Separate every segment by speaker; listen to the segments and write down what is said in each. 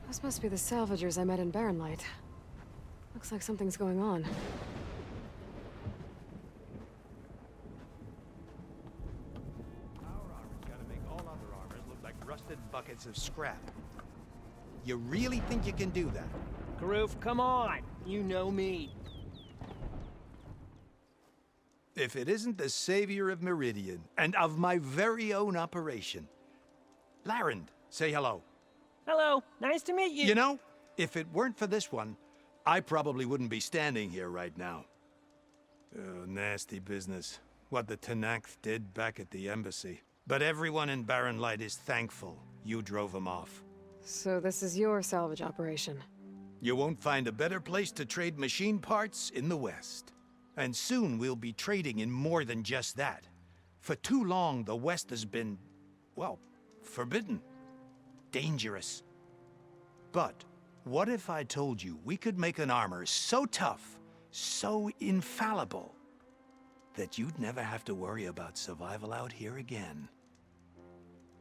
Speaker 1: Those must be the salvagers I met in Barren Light. Looks like something's going on.
Speaker 2: Our armor's gotta make all other armors look like rusted buckets of scrap. You really think you can do that?
Speaker 3: Karoof, come on! You know me.
Speaker 2: If it isn't the savior of Meridian, and of my very own operation. Larend, say hello.
Speaker 3: Hello, nice to meet you.
Speaker 2: You know, if it weren't for this one, I probably wouldn't be standing here right now. Oh, nasty business. What the Tenakth did back at the embassy. But everyone in Barren Light is thankful you drove them off.
Speaker 1: So this is your salvage operation?
Speaker 2: You won't find a better place to trade machine parts in the West. And soon we'll be trading in more than just that. For too long, the West has been, well, forbidden. Dangerous. But what if I told you we could make an armor so tough, so infallible, that you'd never have to worry about survival out here again?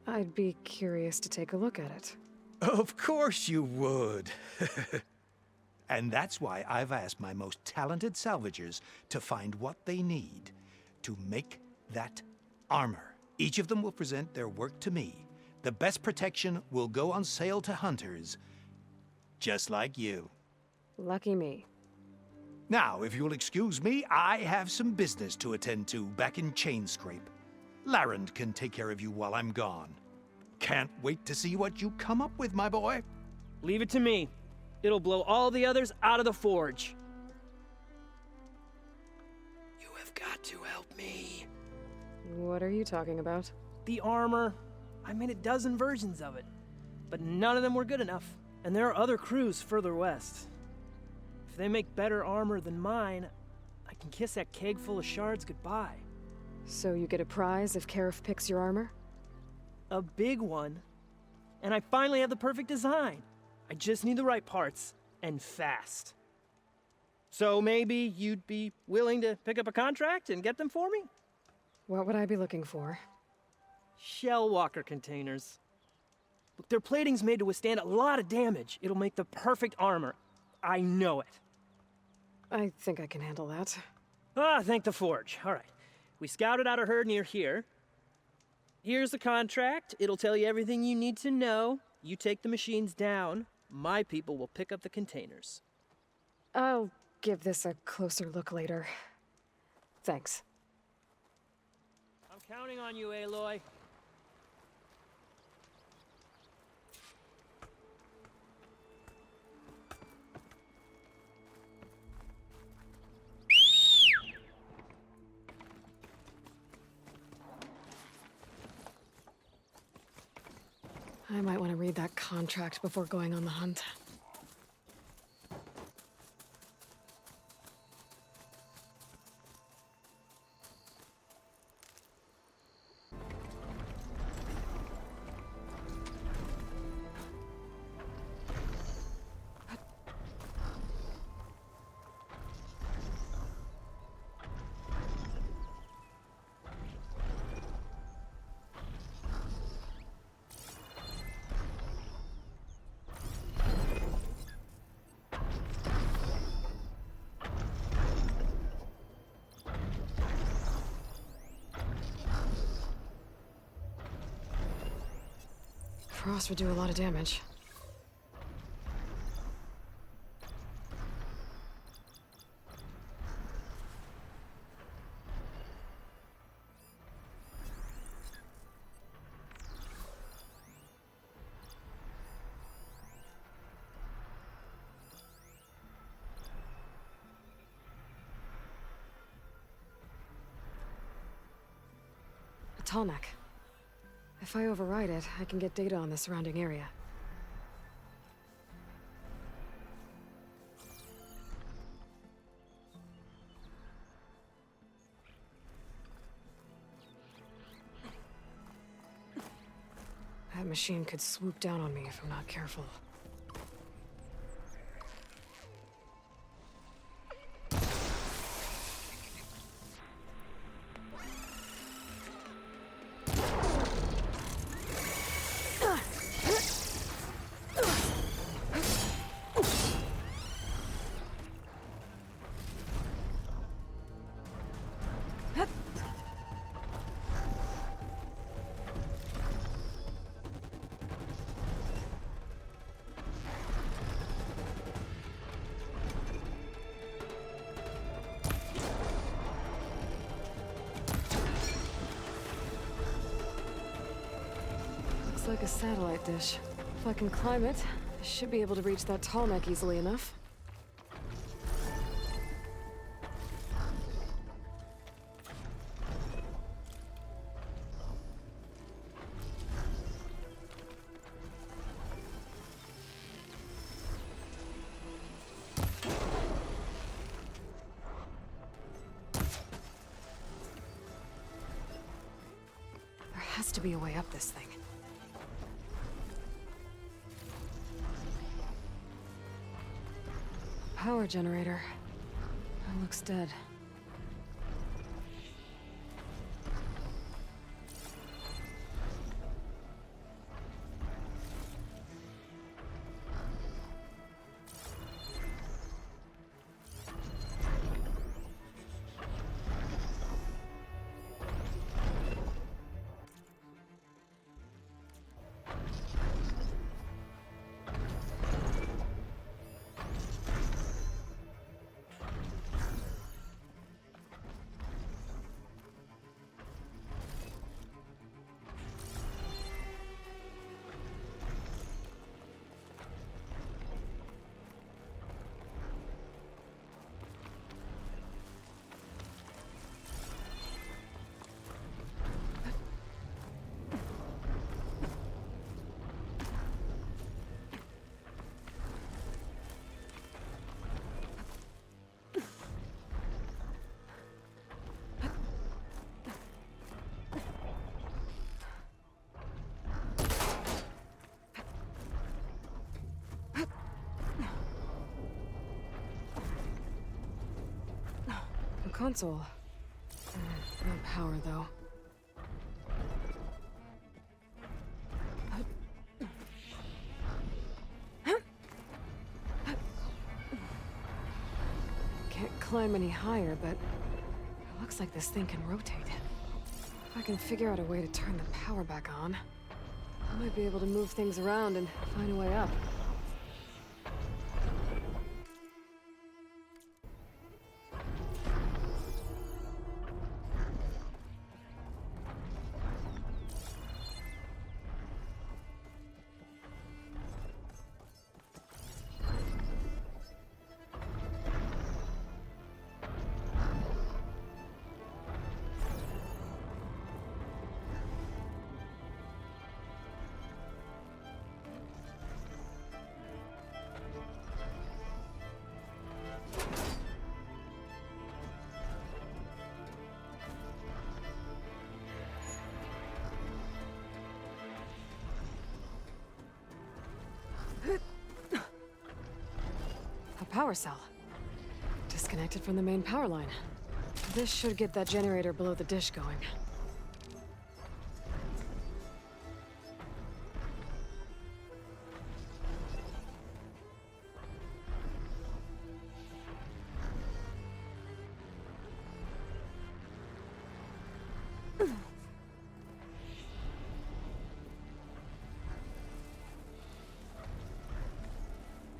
Speaker 1: I'd be curious to take a look at it.
Speaker 2: Of course you would. And that's why I've asked my most talented salvagers to find what they need to make that armor. Each of them will present their work to me. The best protection will go on sale to hunters, just like you.
Speaker 1: Lucky me.
Speaker 2: Now, if you'll excuse me, I have some business to attend to back in Chainscrape. Larend can take care of you while I'm gone. Can't wait to see what you come up with, my boy.
Speaker 3: Leave it to me. It'll blow all the others out of the forge. You have got to help me.
Speaker 1: What are you talking about?
Speaker 3: The armor. I made a dozen versions of it, but none of them were good enough. And there are other crews further west. If they make better armor than mine, I can kiss that keg full of shards goodbye.
Speaker 1: So you get a prize if Karif picks your armor?
Speaker 3: A big one. And I finally have the perfect design. I just need the right parts, and fast. So maybe you'd be willing to pick up a contract and get them for me?
Speaker 1: What would I be looking for?
Speaker 3: Shell walker containers. Look, their plating's made to withstand a lot of damage. It'll make the perfect armor. I know it.
Speaker 1: I think I can handle that.
Speaker 3: Ah, thank the forge. All right. We scouted out a herd near here. Here's the contract. It'll tell you everything you need to know. You take the machines down. My people will pick up the containers.
Speaker 1: I'll give this a closer look later. Thanks.
Speaker 3: I'm counting on you, Aloy.
Speaker 1: I might want to read that contract before going on the hunt. Frost would do a lot of damage. A tall neck. If I override it, I can get data on the surrounding area. That machine could swoop down on me if I'm not careful. Looks like a satellite dish. If I can climb it, I should be able to reach that tall neck easily enough. There has to be a way up this thing. Power generator. That looks dead. Console. No power, though. Can't climb any higher, but it looks like this thing can rotate. If I can figure out a way to turn the power back on, I might be able to move things around and find a way up. A power cell. Disconnected from the main power line. This should get that generator below the dish going.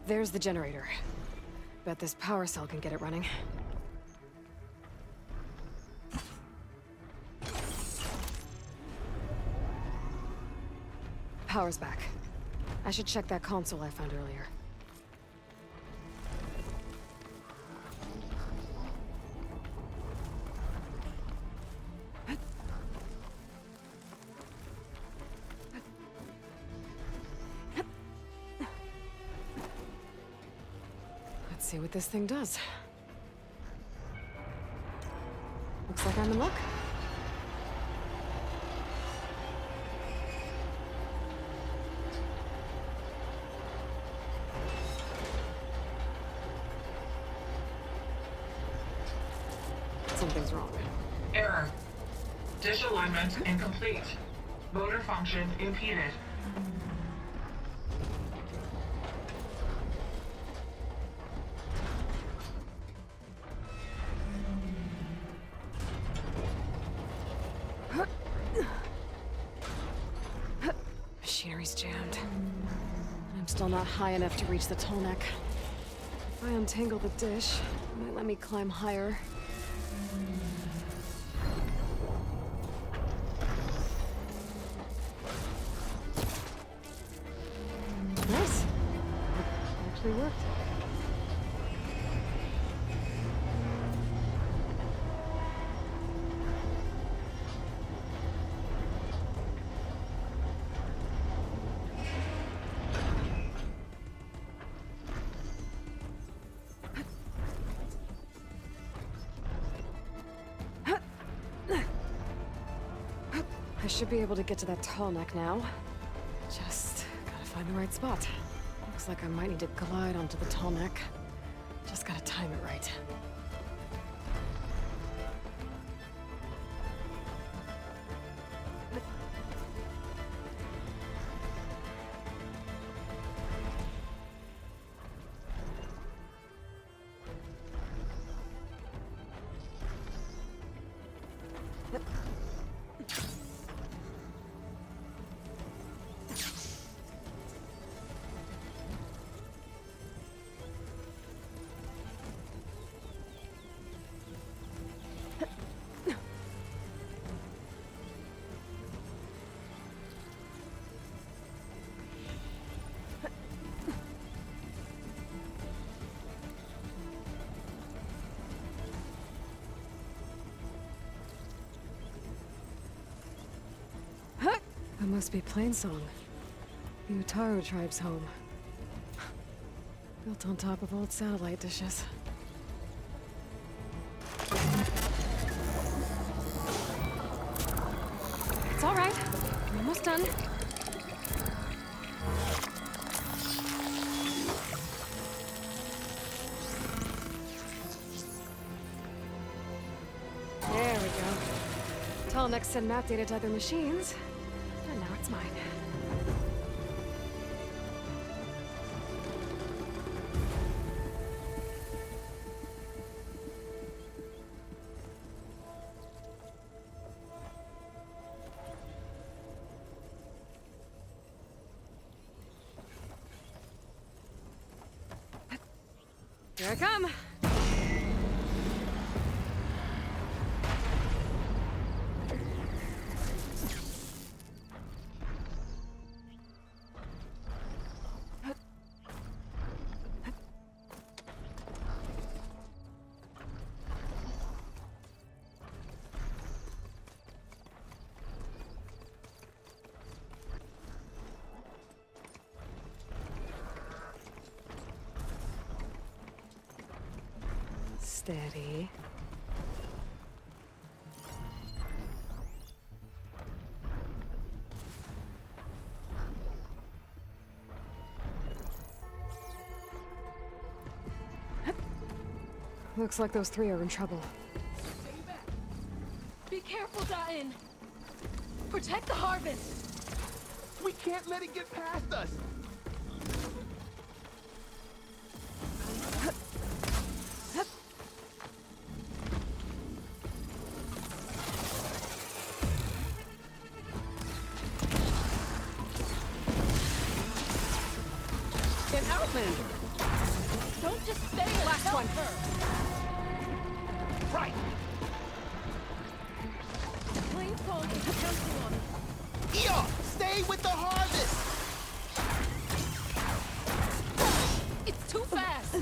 Speaker 1: There's the generator. Bet this power cell can get it running. Power's back. I should check that console I found earlier. Let's see what this thing does. Looks like I'm in luck. Something's wrong.
Speaker 4: Error. Dish alignment incomplete. Motor function impeded.
Speaker 1: Machinery's jammed. I'm still not high enough to reach the tall neck. If I untangle the dish, it might let me climb higher. actually worked. I should be able to get to that tall neck now. Just gotta find the right spot. Looks like I might need to glide onto the tall neck. Just gotta time it right. That must be Plainsong. The Utaru tribe's home. Built on top of old satellite dishes. It's all right. I'm almost done. There we go. Tallneck sent map data to other machines. And now it's mine. Here I come. Steady. Looks like those three are in trouble.
Speaker 5: Be careful, Dain. Protect the harvest.
Speaker 6: We can't let it get past us.
Speaker 5: Don't just stay and
Speaker 1: Last one.
Speaker 5: her.
Speaker 6: Right.
Speaker 5: Plainsong is counting on us.
Speaker 6: Ea, stay with the harvest.
Speaker 5: It's too fast.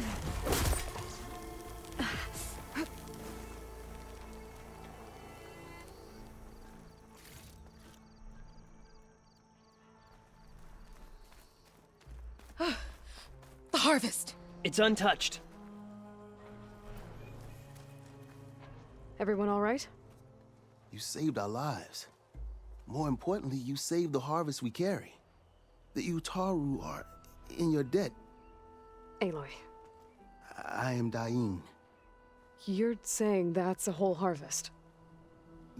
Speaker 5: The harvest.
Speaker 3: It's untouched.
Speaker 1: Everyone all right?
Speaker 7: You saved our lives. More importantly, you saved the harvest we carry. The Utaru are in your debt.
Speaker 1: Aloy,
Speaker 7: I am Dain.
Speaker 1: you're saying that's a whole harvest?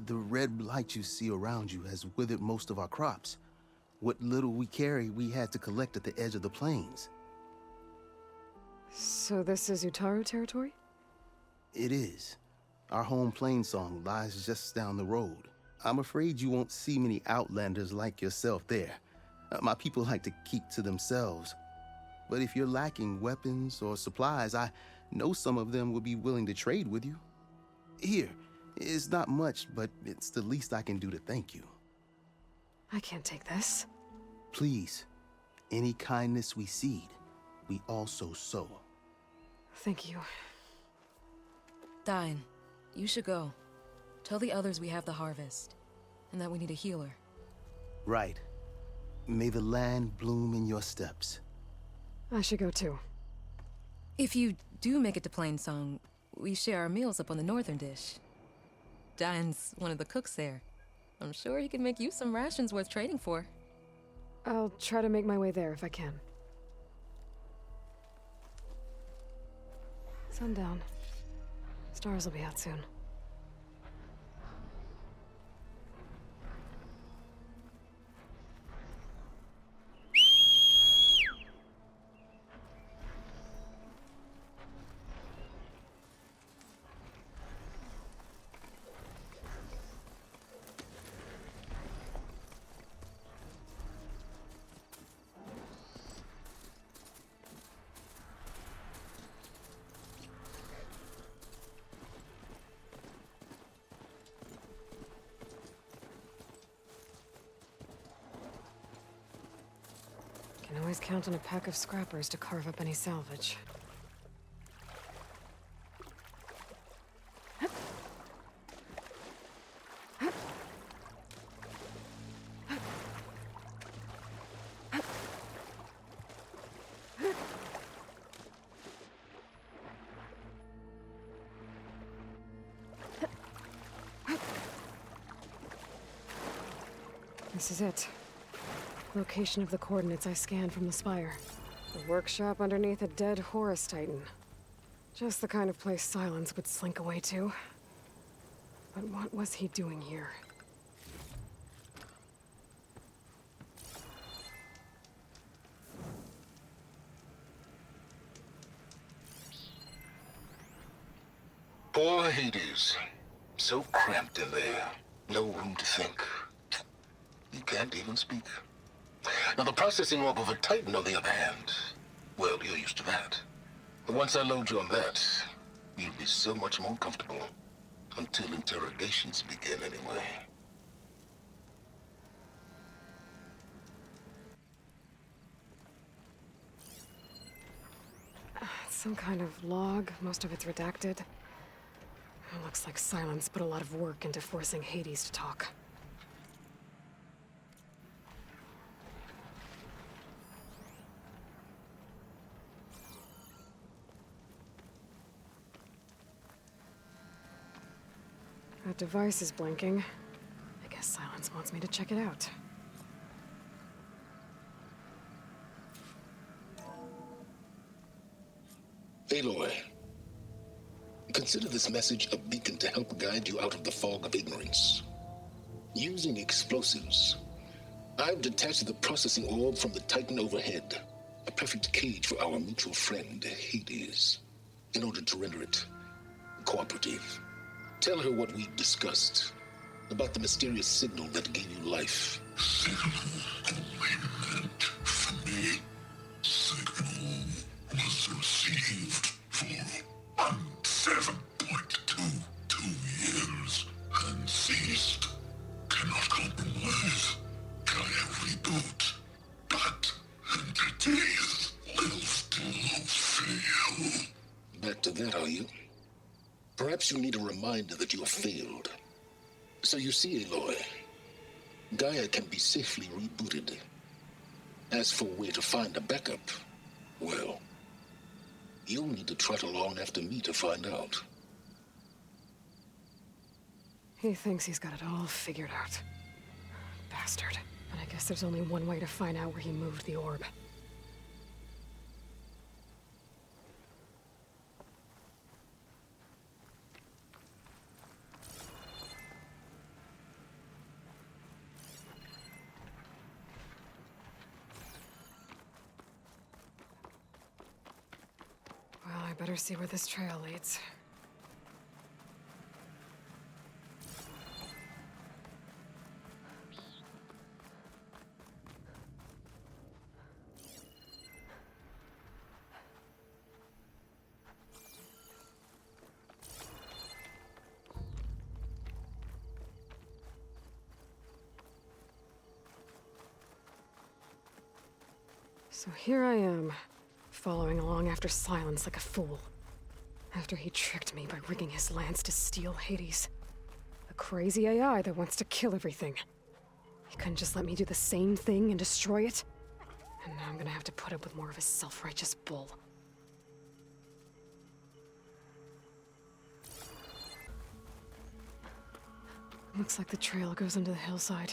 Speaker 7: The red blight you see around you has withered most of our crops. What little we carry, we had to collect at the edge of the plains.
Speaker 1: So this is Utaru territory?
Speaker 7: It is. Our home Plainsong lies just down the road. I'm afraid you won't see many outlanders like yourself there. My people like to keep to themselves. But if you're lacking weapons or supplies, I know some of them would be willing to trade with you. Here, it's not much, but it's the least I can do to thank you.
Speaker 1: I can't take this.
Speaker 7: Please, any kindness we seed, we also sow.
Speaker 1: Thank you.
Speaker 5: Dine, you should go. Tell the others we have the harvest, and that we need a healer.
Speaker 7: Right. May the land bloom in your steps.
Speaker 1: I should go too.
Speaker 5: If you do make it to Plainsong, we share our meals up on the northern dish. Dine's one of the cooks there. I'm sure he can make you some rations worth trading for.
Speaker 1: I'll try to make my way there if I can. Sundown. Stars will be out soon. Can always count on a pack of scrappers to carve up any salvage. This is it. Location of the coordinates I scanned from the spire. A workshop underneath a dead Horus Titan. Just the kind of place Silence would slink away to. But what was he doing here?
Speaker 8: Poor Hades. So cramped in there. No room to think. He can't even speak. Now, the processing orb of a Titan, on the other hand, well, you're used to that. But once I load you on that, you'll be so much more comfortable. Until interrogations begin, anyway.
Speaker 1: Some kind of log, most of it's redacted. Looks like Silence put a lot of work into forcing Hades to talk. That device is blinking. I guess Silence wants me to check it out.
Speaker 8: Aloy, consider this message a beacon to help guide you out of the fog of ignorance. Using explosives, I've detached the processing orb from the Titan overhead, a perfect cage for our mutual friend, Hades, in order to render it cooperative. Tell her what we discussed about the mysterious signal that gave you life.
Speaker 9: Signal only meant for me. Signal was received for 7.22 years and ceased. Cannot compromise. Gaia reboot. But entities will still fail.
Speaker 8: Back to that, are you? Perhaps you need a reminder that you have failed. So you see, Aloy, Gaia can be safely rebooted. As for where to find a backup, well, you'll need to trot along after me to find out.
Speaker 1: He thinks he's got it all figured out. Bastard. But I guess there's only one way to find out where he moved the orb. Well, I better see where this trail leads. So here I am, following along after Silence like a fool. After he tricked me by rigging his lance to steal Hades. A crazy AI that wants to kill everything. He couldn't just let me do the same thing and destroy it? And now I'm gonna have to put up with more of his self-righteous bull. Looks like the trail goes into the hillside.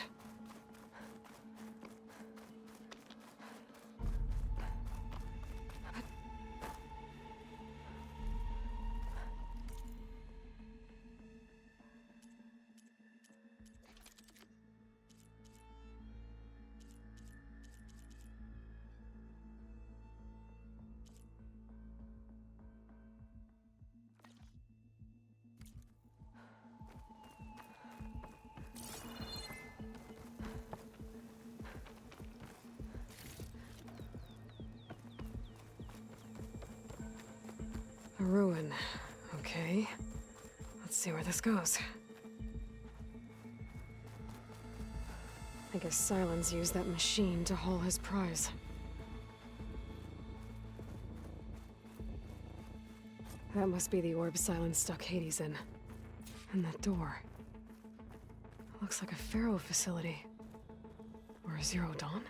Speaker 1: A ruin. Okay. Let's see where this goes. I guess Silence used that machine to haul his prize. That must be the orb Silence stuck Hades in. And that door. Looks like a Pharaoh facility. Or a Zero Dawn?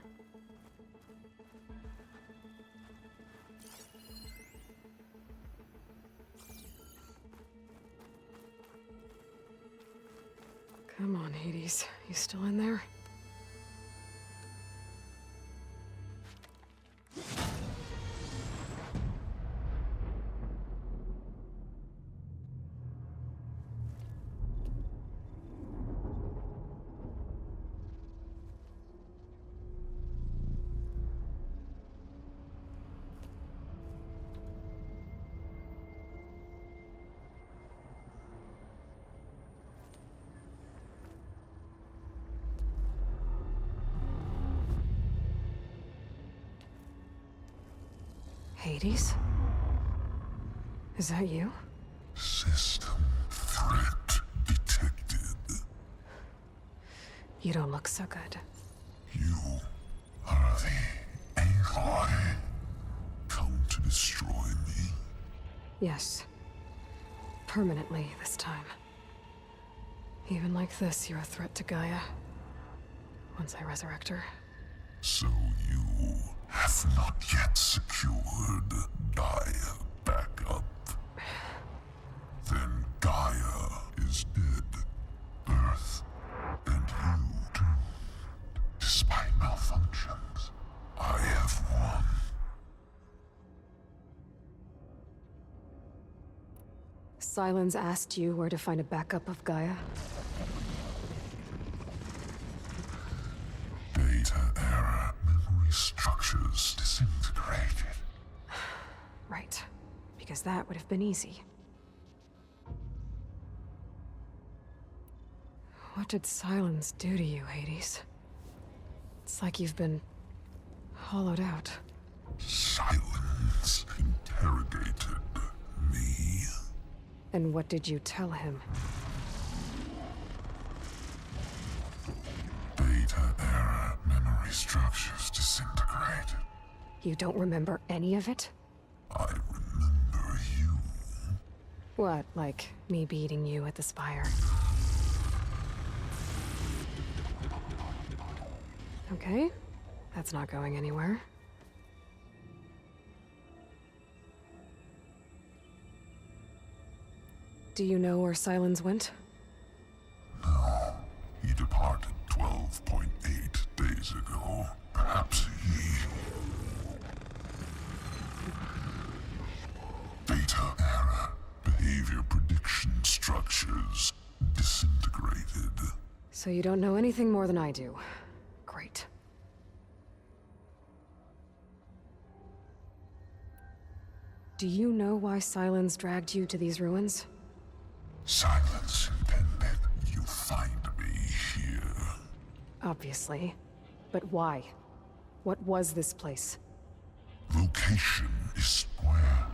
Speaker 1: Come on, Hades. You still in there? Hades? Is that you?
Speaker 9: System threat detected.
Speaker 1: You don't look so good.
Speaker 9: You are the Aloy. Come to destroy me.
Speaker 1: Yes. Permanently this time. Even like this, you're a threat to Gaia. Once I resurrect her.
Speaker 9: So you have not yet secured Gaia back up. Then Gaia is dead. Earth and you too. Despite malfunctions, I have won.
Speaker 1: Silence asked you where to find a backup of Gaia?
Speaker 9: Data error. Memory structures disintegrated.
Speaker 1: Right. Because that would have been easy. What did Silence do to you, Hades? It's like you've been hollowed out.
Speaker 9: Silence interrogated me.
Speaker 1: And what did you tell him?
Speaker 9: Data error. Memory structures disintegrated.
Speaker 1: You don't remember any of it?
Speaker 9: I remember you.
Speaker 1: What, like me beating you at the Spire? Okay, that's not going anywhere. Do you know where Silence went?
Speaker 9: No. He departed 12.8 days ago. Perhaps he... Data error. Behavior prediction structures disintegrated.
Speaker 1: So you don't know anything more than I do. Great. Do you know why Silence dragged you to these ruins?
Speaker 9: Silence intended you find me here.
Speaker 1: Obviously. But why? What was this place?
Speaker 9: Location is square.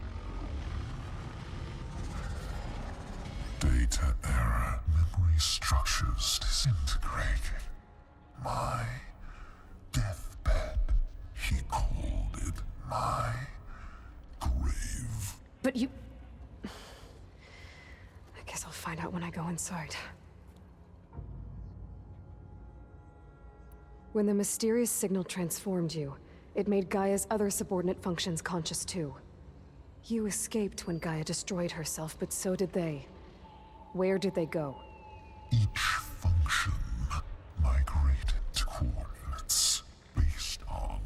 Speaker 9: Data error. Memory structures disintegrated. My deathbed. He called it my
Speaker 1: But you... I guess I'll find out when I go inside. When the mysterious signal transformed you, it made Gaia's other subordinate functions conscious too. You escaped when Gaia destroyed herself, but so did they. Where did they go?
Speaker 9: Each function migrated to coordinates based on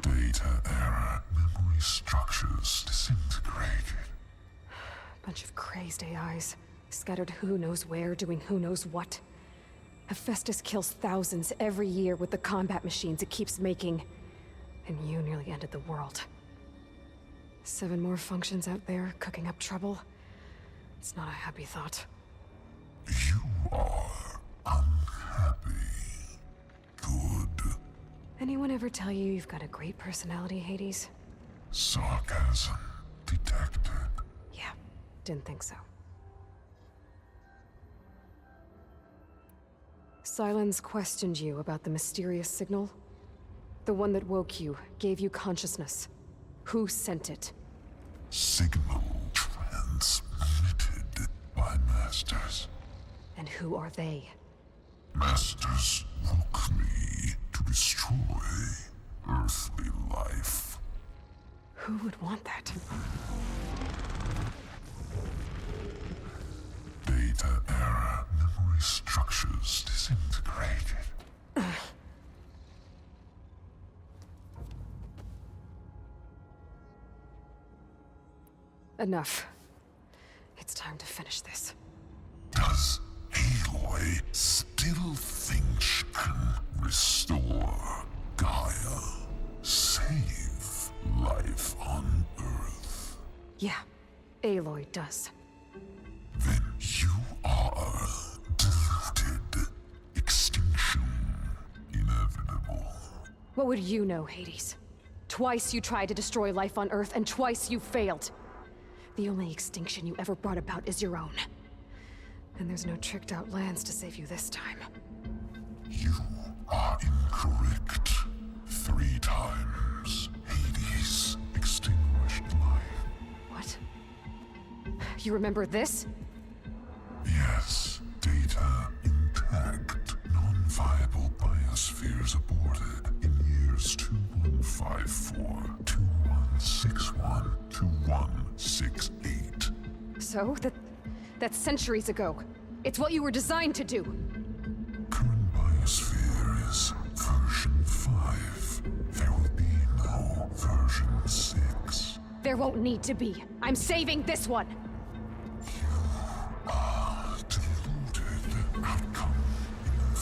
Speaker 9: data error, memory structures disintegrated.
Speaker 1: Bunch of crazed AIs, scattered who knows where, doing who knows what. Hephaestus kills thousands every year with the combat machines it keeps making. And you nearly ended the world. 7 more functions out there, cooking up trouble. It's not a happy thought.
Speaker 9: You are unhappy. Good.
Speaker 1: Anyone ever tell you you've got a great personality, Hades?
Speaker 9: Sarcasm detected.
Speaker 1: Yeah, didn't think so. Silence questioned you about the mysterious signal. The one that woke you, gave you consciousness. Who sent it?
Speaker 9: Signal transmitted by masters.
Speaker 1: And who are they?
Speaker 9: Masters woke me to destroy earthly life.
Speaker 1: Who would want that?
Speaker 9: Data error, memory structures disintegrated.
Speaker 1: Enough. It's time to finish this.
Speaker 9: Does Aloy still think she can restore Gaia? Save life on Earth?
Speaker 1: Yeah, Aloy does.
Speaker 9: Then you are deluded. Extinction inevitable.
Speaker 1: What would you know, Hades? Twice you tried to destroy life on Earth, and twice you failed. The only extinction you ever brought about is your own. And there's no tricked-out lands to save you this time.
Speaker 9: You are incorrect. 3 times Hades extinguished life.
Speaker 1: What? You remember this?
Speaker 9: Yes, data intact. Non-viable biospheres aborted in years 2154, 2161, 2168.
Speaker 1: So? That's centuries ago. It's what you were designed to do.
Speaker 9: Current biosphere is version 5. There will be no version 6.
Speaker 1: There won't need to be. I'm saving this one!
Speaker 9: Deluded. Outcome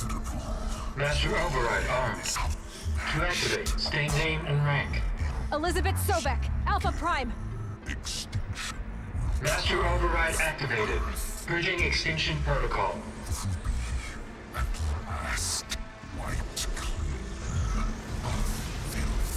Speaker 9: inevitable.
Speaker 10: Master Override armed. To activate, state name and rank.
Speaker 1: Elizabeth Sobek, Alpha Prime!
Speaker 9: Extinction.
Speaker 10: Master Override activated. Purging extinction protocol.
Speaker 9: At last, wiped clean of filth.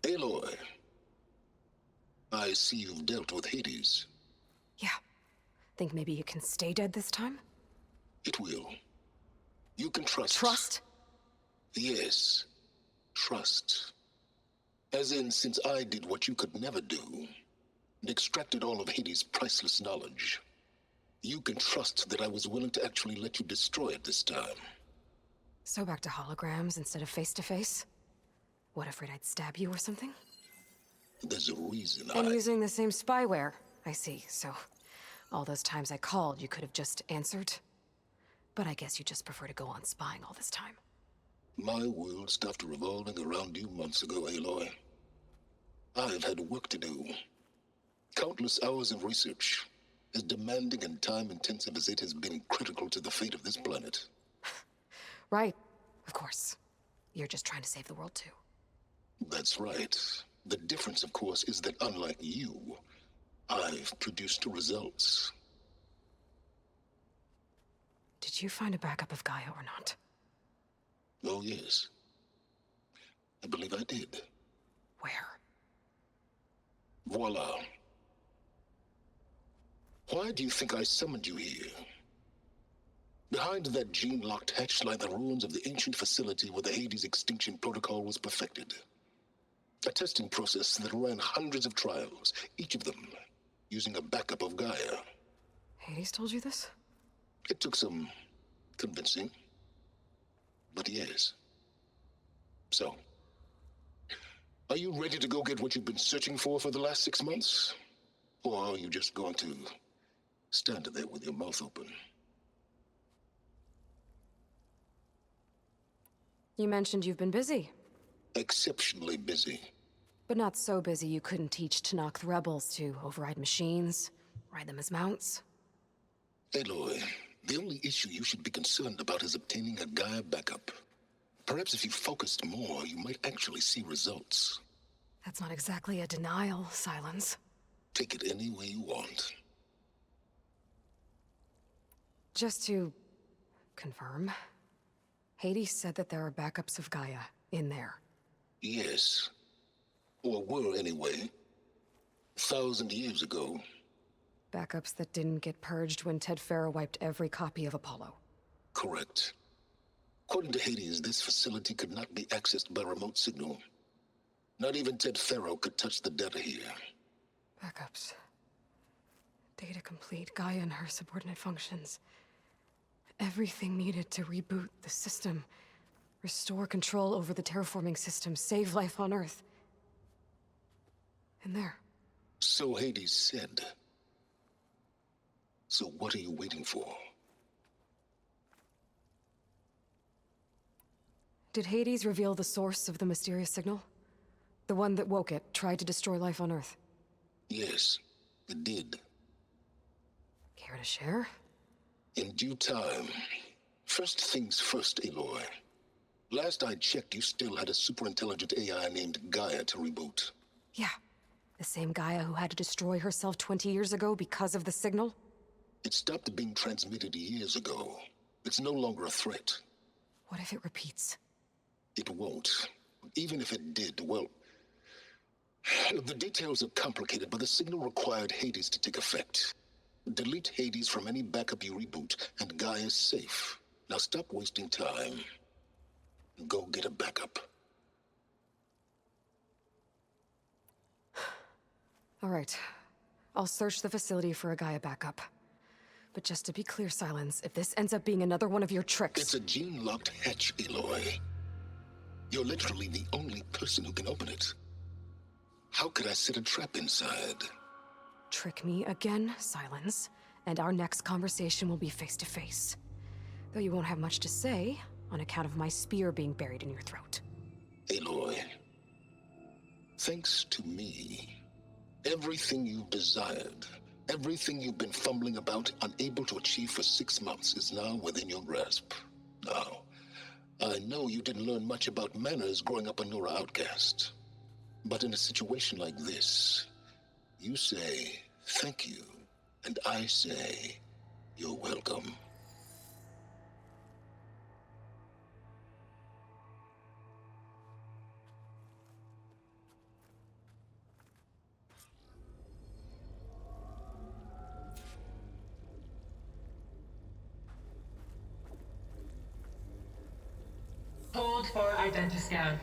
Speaker 8: Aloy, I see you've dealt with Hades.
Speaker 1: Yeah. Think maybe you can stay dead this time?
Speaker 8: It will. You can trust.
Speaker 1: Trust?
Speaker 8: Yes. Trust. As in, since I did what you could never do, and extracted all of Hades' priceless knowledge, you can trust that I was willing to actually let you destroy it this time.
Speaker 1: So back to holograms instead of face-to-face? What, afraid I'd stab you or something?
Speaker 8: There's a reason
Speaker 1: And using the same spyware. I see, so... all those times I called, you could have just answered? But I guess you just prefer to go on spying all this time.
Speaker 8: My world stopped revolving around you months ago, Aloy. I've had work to do. Countless hours of research, as demanding and time-intensive as it has been critical to the fate of this planet.
Speaker 1: Right, of course. You're just trying to save the world, too.
Speaker 8: That's right. The difference, of course, is that unlike you, I've produced results.
Speaker 1: Did Did you find a backup of Gaia or not?
Speaker 8: Oh, yes. I believe I did.
Speaker 1: Where?
Speaker 8: Voila. Why do you think I summoned you here? Behind that gene-locked hatch lie the ruins of the ancient facility where the Hades extinction protocol was perfected. A testing process that ran hundreds of trials, each of them using a backup of Gaia.
Speaker 1: Hades told you this?
Speaker 8: It took some convincing, but yes. So, are you ready to go get what you've been searching for the last 6 months? Or are you just going to stand there with your mouth open?
Speaker 1: You mentioned you've been busy.
Speaker 8: Exceptionally busy.
Speaker 1: But not so busy you couldn't teach Tanakh the rebels to override machines, ride them as mounts.
Speaker 8: Aloy, the only issue you should be concerned about is obtaining a Gaia backup. Perhaps if you focused more, you might actually see results.
Speaker 1: That's not exactly a denial, Silence.
Speaker 8: Take it any way you want.
Speaker 1: Just to confirm, Hades said that there are backups of Gaia in there.
Speaker 8: Yes. Or were anyway. 1,000 years ago.
Speaker 1: Backups that didn't get purged when Ted Farrow wiped every copy of Apollo.
Speaker 8: Correct. According to Hades, this facility could not be accessed by remote signal. Not even Ted Farrow could touch the data here.
Speaker 1: Backups. Data complete, Gaia and her subordinate functions. Everything needed to reboot the system. Restore control over the terraforming system, save life on Earth. In there.
Speaker 8: So Hades said. So what are you waiting for?
Speaker 1: Did Hades reveal the source of the mysterious signal? The one that woke it, tried to destroy life on Earth?
Speaker 8: Yes, it did.
Speaker 1: Care to share?
Speaker 8: In due time. First things first, Aloy. Last I checked, you still had a superintelligent AI named Gaia to reboot.
Speaker 1: Yeah. The same Gaia who had to destroy herself 20 years ago because of the signal?
Speaker 8: It stopped being transmitted years ago. It's no longer a threat.
Speaker 1: What if it repeats?
Speaker 8: It won't. Even if it did, well... The details are complicated, but the signal required Hades to take effect. Delete Hades from any backup you reboot, and Gaia's safe. Now stop wasting time. Go get a backup.
Speaker 1: All right. I'll search the facility for a Gaia backup. But just to be clear, Silence, if this ends up being another one of your tricks...
Speaker 8: It's a gene-locked hatch, Aloy. You're literally the only person who can open it. How could I set a trap inside?
Speaker 1: Trick me again, Silence, and our next conversation will be face-to-face. Though you won't have much to say, on account of my spear being buried in your throat.
Speaker 8: Aloy, thanks to me, everything you've desired, everything you've been fumbling about, unable to achieve for 6 months, is now within your grasp. Now, I know you didn't learn much about manners growing up a Nora outcast. But in a situation like this, you say, thank you, and I say, you're welcome.
Speaker 4: Hold for identiscan.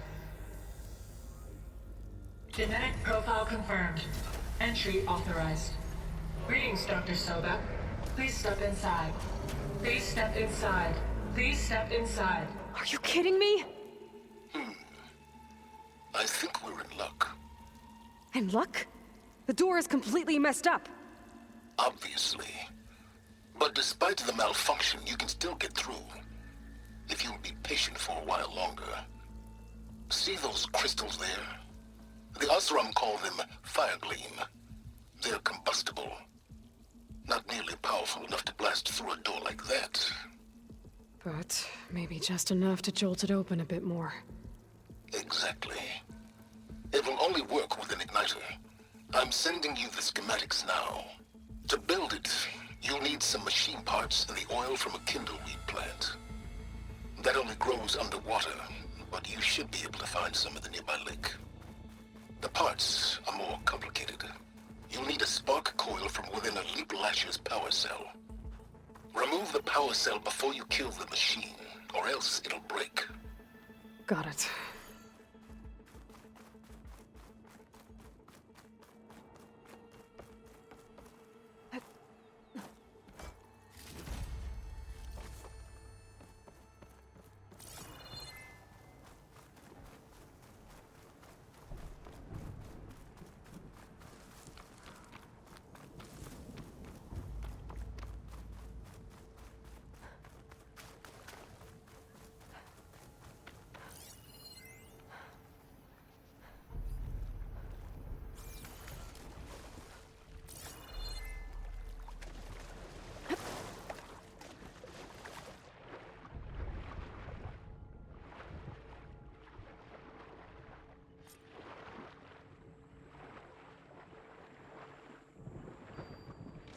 Speaker 4: Genetic profile confirmed. Entry authorized. Greetings, Dr. Soba. Please step inside. Please step inside. Please step inside.
Speaker 1: Are you kidding me?
Speaker 8: I think we're in luck.
Speaker 1: In luck? The door is completely messed up.
Speaker 8: Obviously. But despite the malfunction, you can still get through. If you'll be patient for a while longer. See those crystals there? The Osram call them fire gleam. They're combustible. Not nearly powerful enough to blast through a door like that.
Speaker 1: But maybe just enough to jolt it open a bit more.
Speaker 8: Exactly. It will only work with an igniter. I'm sending you the schematics now. To build it, you'll need need some machine parts and the oil from a kindleweed plant. That only grows underwater, but you should be able to find some in the nearby lake. The parts are more complicated. You'll need a spark coil from within a Leap Lasher's power cell. Remove the power cell before you kill the machine, or else it'll break.
Speaker 1: Got it.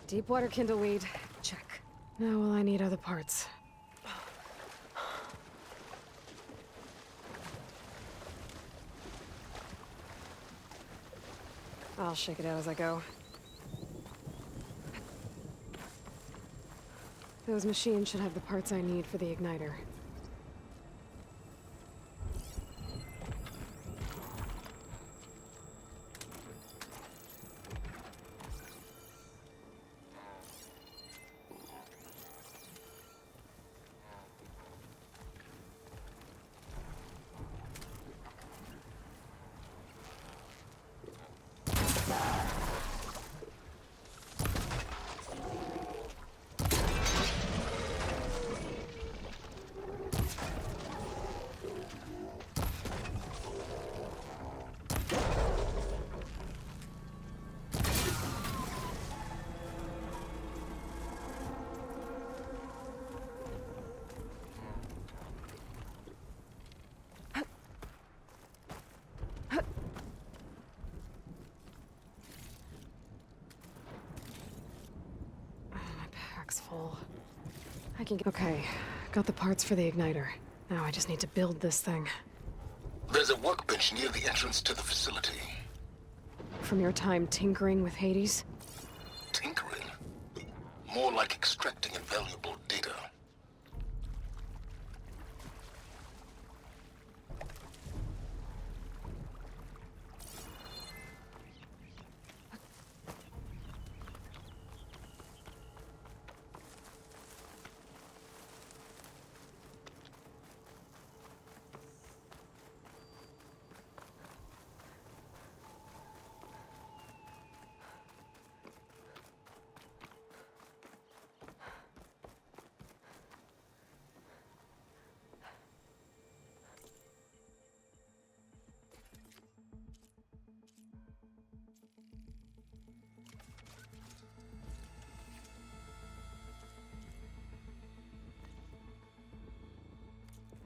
Speaker 1: Deepwater kindleweed. Check. Now all I need are the parts. I'll shake it out as I go. Those machines should have the parts I need for the igniter. Full. I can get... Okay, got the parts for the igniter. Now I just need to build this thing.
Speaker 8: There's a workbench near the entrance to the facility.
Speaker 1: From your time tinkering with Hades?
Speaker 8: Tinkering? More like extracting invaluable data.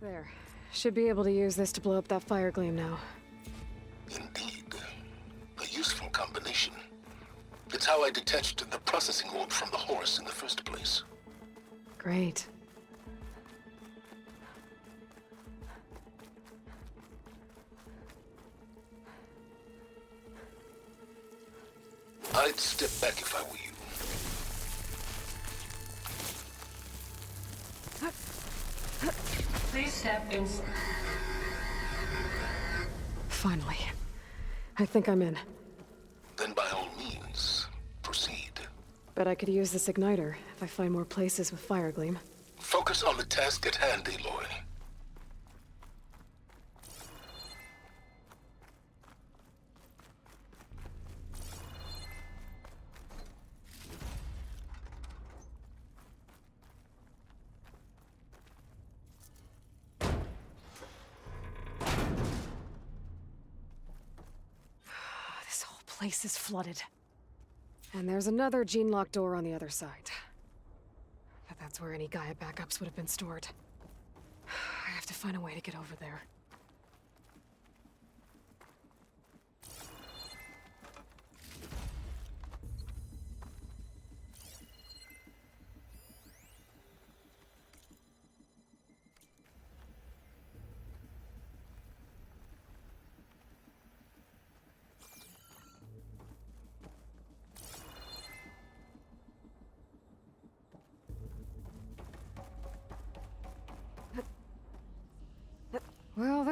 Speaker 1: There. Should be able to use this to blow up that fire gleam now.
Speaker 8: Indeed. A useful combination. It's how I detached the processing orb from the horse in the first place.
Speaker 1: Great.
Speaker 8: I'd step back if I were you.
Speaker 4: Please step in.
Speaker 1: Finally. I think I'm in.
Speaker 8: Then by all means, proceed.
Speaker 1: Bet I could use this igniter if I find more places with fire gleam.
Speaker 8: Focus on the task at hand, Aloy.
Speaker 1: This whole place is flooded. And there's another gene-locked door on the other side. But that's where any Gaia backups would have been stored. I have to find a way to get over there.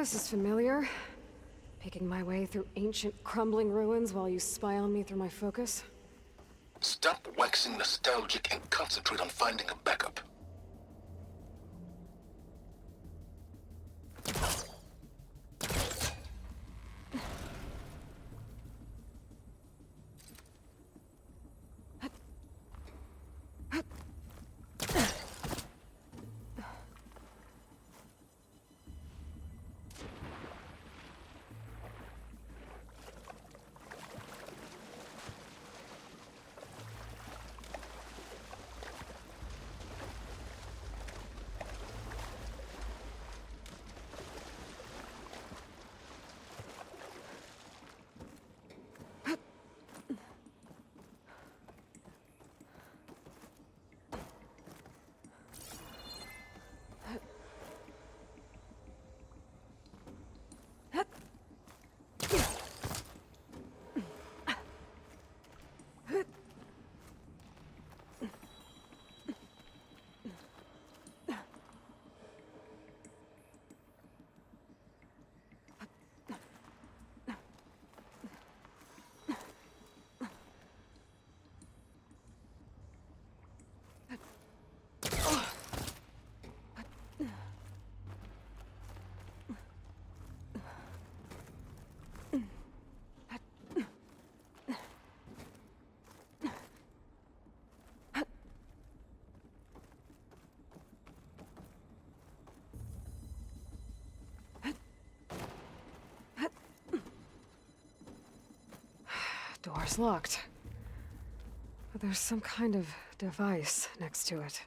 Speaker 1: this is familiar. Picking my way through ancient, crumbling ruins while you spy on me through my focus.
Speaker 8: Stop waxing nostalgic and concentrate on finding a backup.
Speaker 1: Door's locked. But there's some kind of device next to it.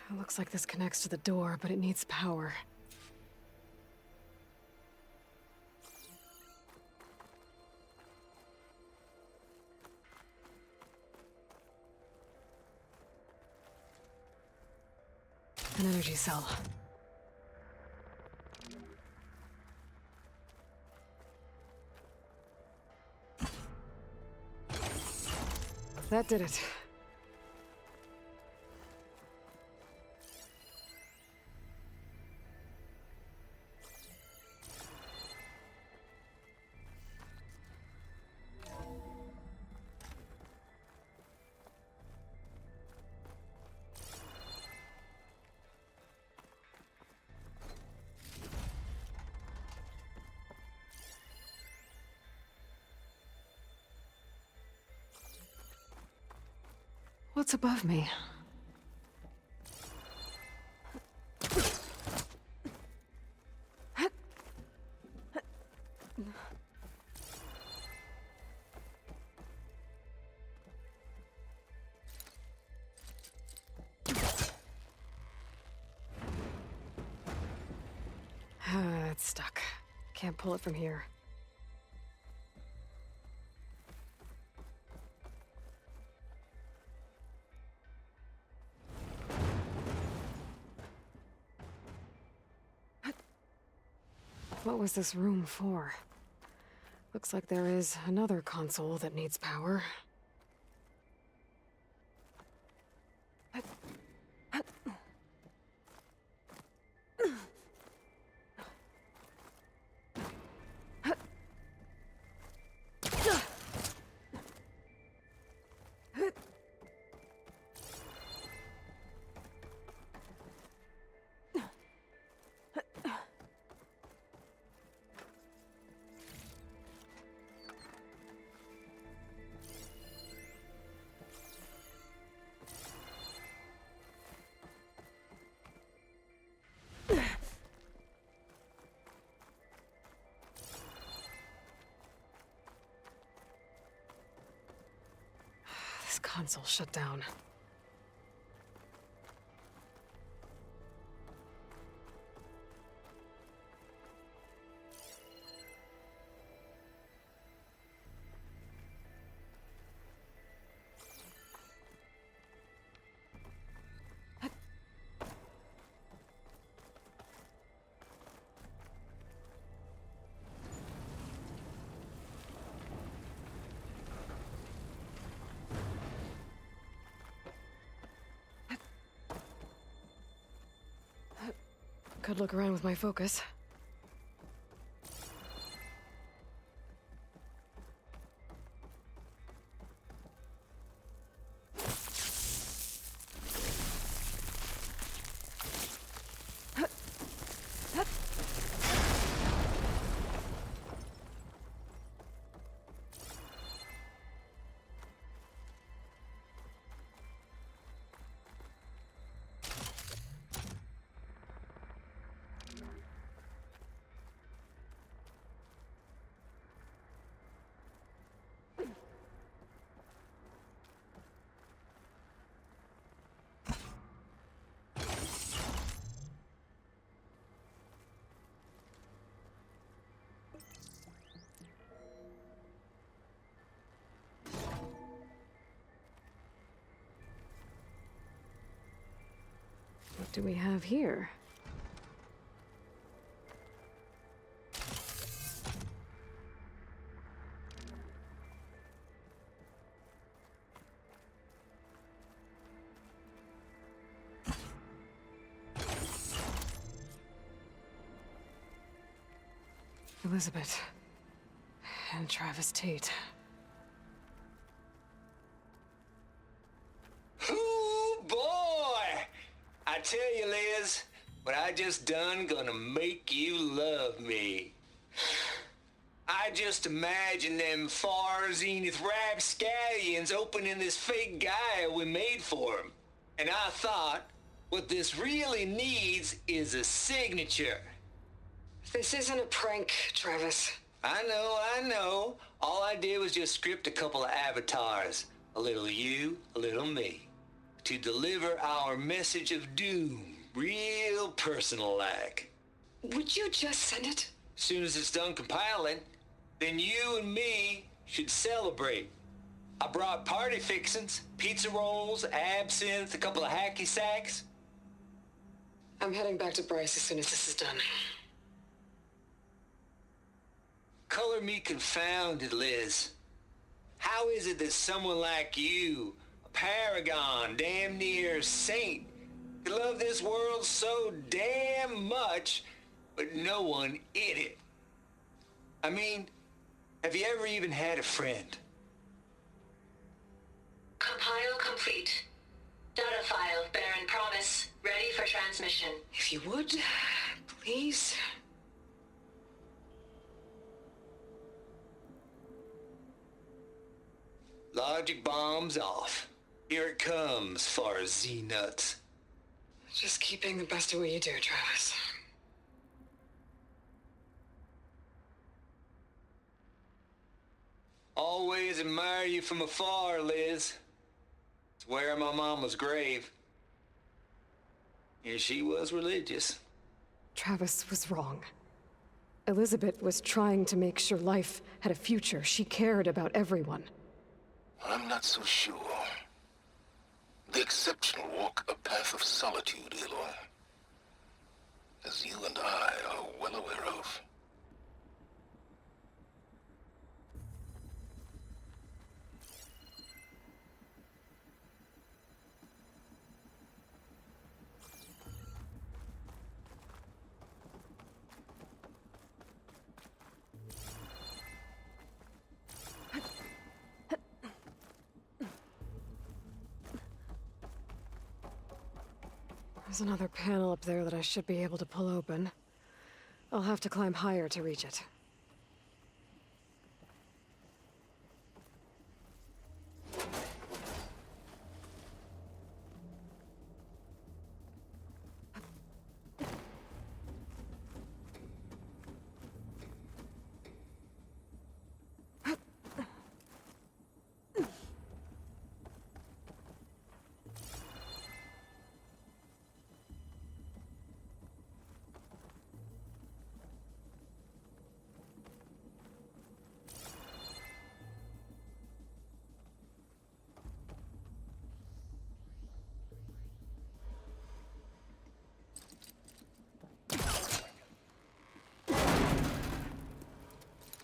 Speaker 1: It looks like this connects to the door, but it needs power. An energy cell. That did it. What's above me? It's stuck. Can't pull it from here. What was this room for? Looks like there is another console that needs power. This console shut down. Could look around with my focus. What do we have here? Elizabeth and Travis Tate.
Speaker 11: Ooh, boy! I tell you, Liz, what I just done gonna make you love me. I just imagine them far zenith rapscallions opening this fake guy we made for him. And I thought, what this really needs is a signature.
Speaker 1: This isn't a prank, Travis.
Speaker 11: I know. All I did was just script a couple of avatars. A little you, a little me. To deliver our message of doom, real personal-like.
Speaker 1: Would you just send it?
Speaker 11: As soon as it's done compiling, then you and me should celebrate. I brought party fixings, pizza rolls, absinthe, a couple of hacky sacks.
Speaker 1: I'm heading back to Bryce as soon as this is done.
Speaker 11: Color me confounded, Liz. How is it that someone like you, a paragon, damn near saint, could love this world so damn much, but no one in it? I mean, have you ever even had a friend?
Speaker 4: Compile complete. Data file, Baron Promise, ready for transmission.
Speaker 1: If you would, please.
Speaker 11: Logic bombs off. Here it comes, far Z-nuts.
Speaker 1: Just keep being the best at what you do, Travis.
Speaker 11: Always admire you from afar, Liz. It's where my mama's grave. And she was religious.
Speaker 1: Travis was wrong. Elizabeth was trying to make sure life had a future. She cared about everyone.
Speaker 8: I'm not so sure. The exceptional walk a path of solitude, Aloy. As you and I are well aware of.
Speaker 1: There's another panel up there that I should be able to pull open. I'll have to climb higher to reach it.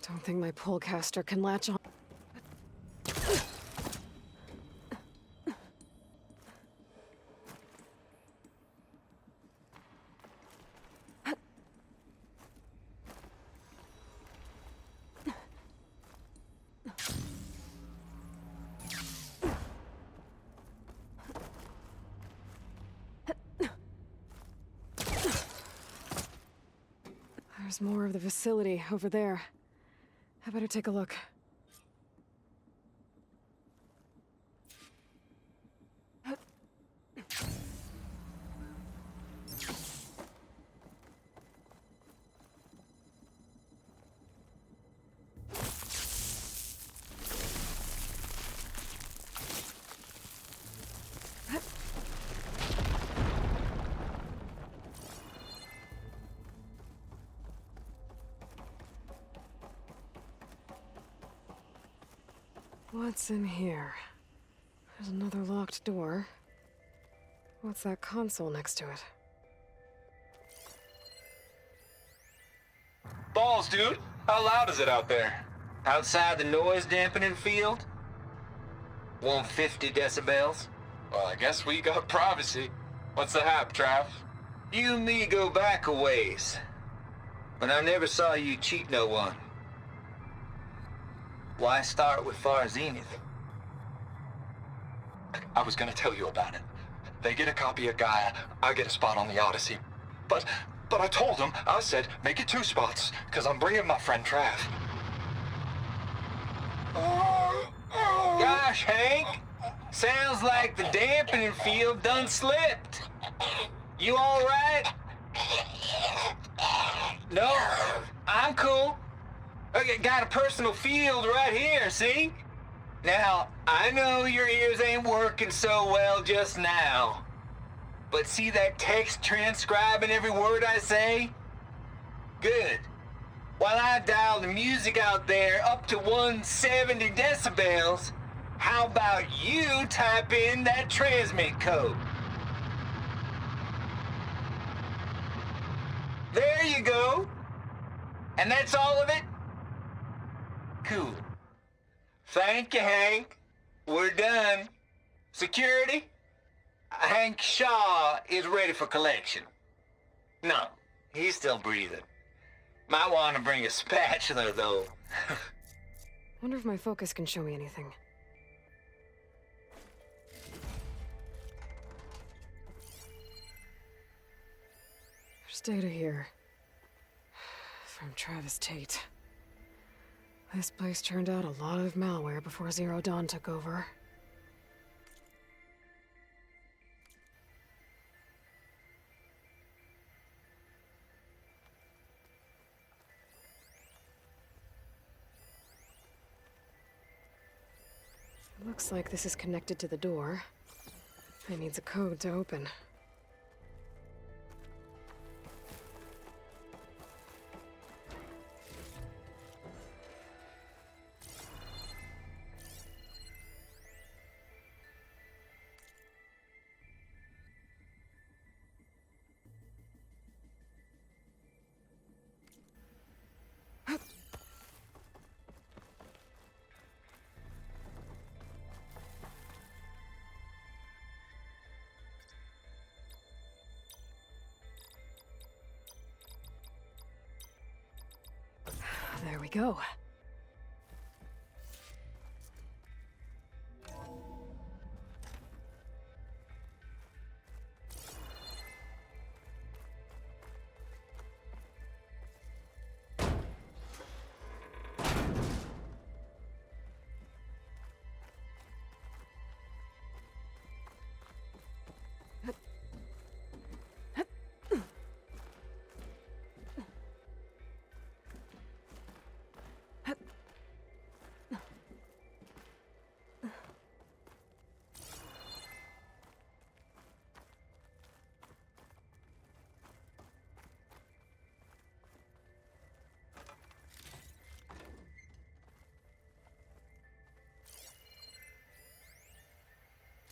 Speaker 1: Don't think my pullcaster can latch on. There's more of the facility over there. I better take a look. What's in here? There's another locked door. What's that console next to it?
Speaker 11: Balls, dude. How loud is it out there? Outside the noise dampening field? 150 decibels?
Speaker 10: Well, I guess we got privacy. What's the hap, Trav?
Speaker 11: You and me go back a ways. But I never saw you cheat no one. Why start with Far Zenith?
Speaker 10: I was gonna tell you about it. They get a copy of Gaia, I get a spot on the Odyssey. But I told them, I said, make it 2 spots, because I'm bringing my friend Trav.
Speaker 11: Gosh, Hank. Sounds like the dampening field done slipped. You all right? No, I'm cool. Okay, got a personal field right here, see? Now, I know your ears ain't working so well just now. But see that text transcribing every word I say? Good. While I dial the music out there up to 170 decibels, how about you type in that transmit code? There you go. And that's all of it? Cool. Thank you, Hank. We're done. Security? Hank Shaw is ready for collection. No, he's still breathing. Might want to bring a spatula, though.
Speaker 1: Wonder if my focus can show me anything. There's data here. From Travis Tate. This place turned out a lot of malware before Zero Dawn took over. Looks like this is connected to the door. It needs a code to open. There we go.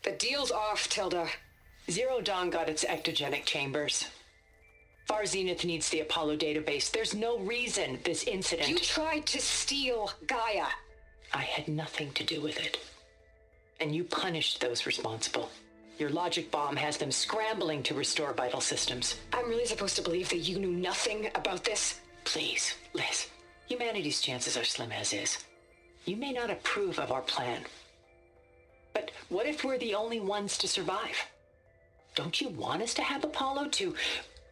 Speaker 12: The deal's off, Tilda. Zero Dawn got its ectogenic chambers. Far Zenith needs the Apollo database. There's no reason this incident...
Speaker 13: You tried to steal Gaia.
Speaker 12: I had nothing to do with it. And you punished those responsible. Your logic bomb has them scrambling to restore vital systems.
Speaker 13: I'm really supposed to believe that you knew nothing about this?
Speaker 12: Please, Liz. Humanity's chances are slim as is. You may not approve of our plan. But what if we're the only ones to survive? Don't you want us to have Apollo to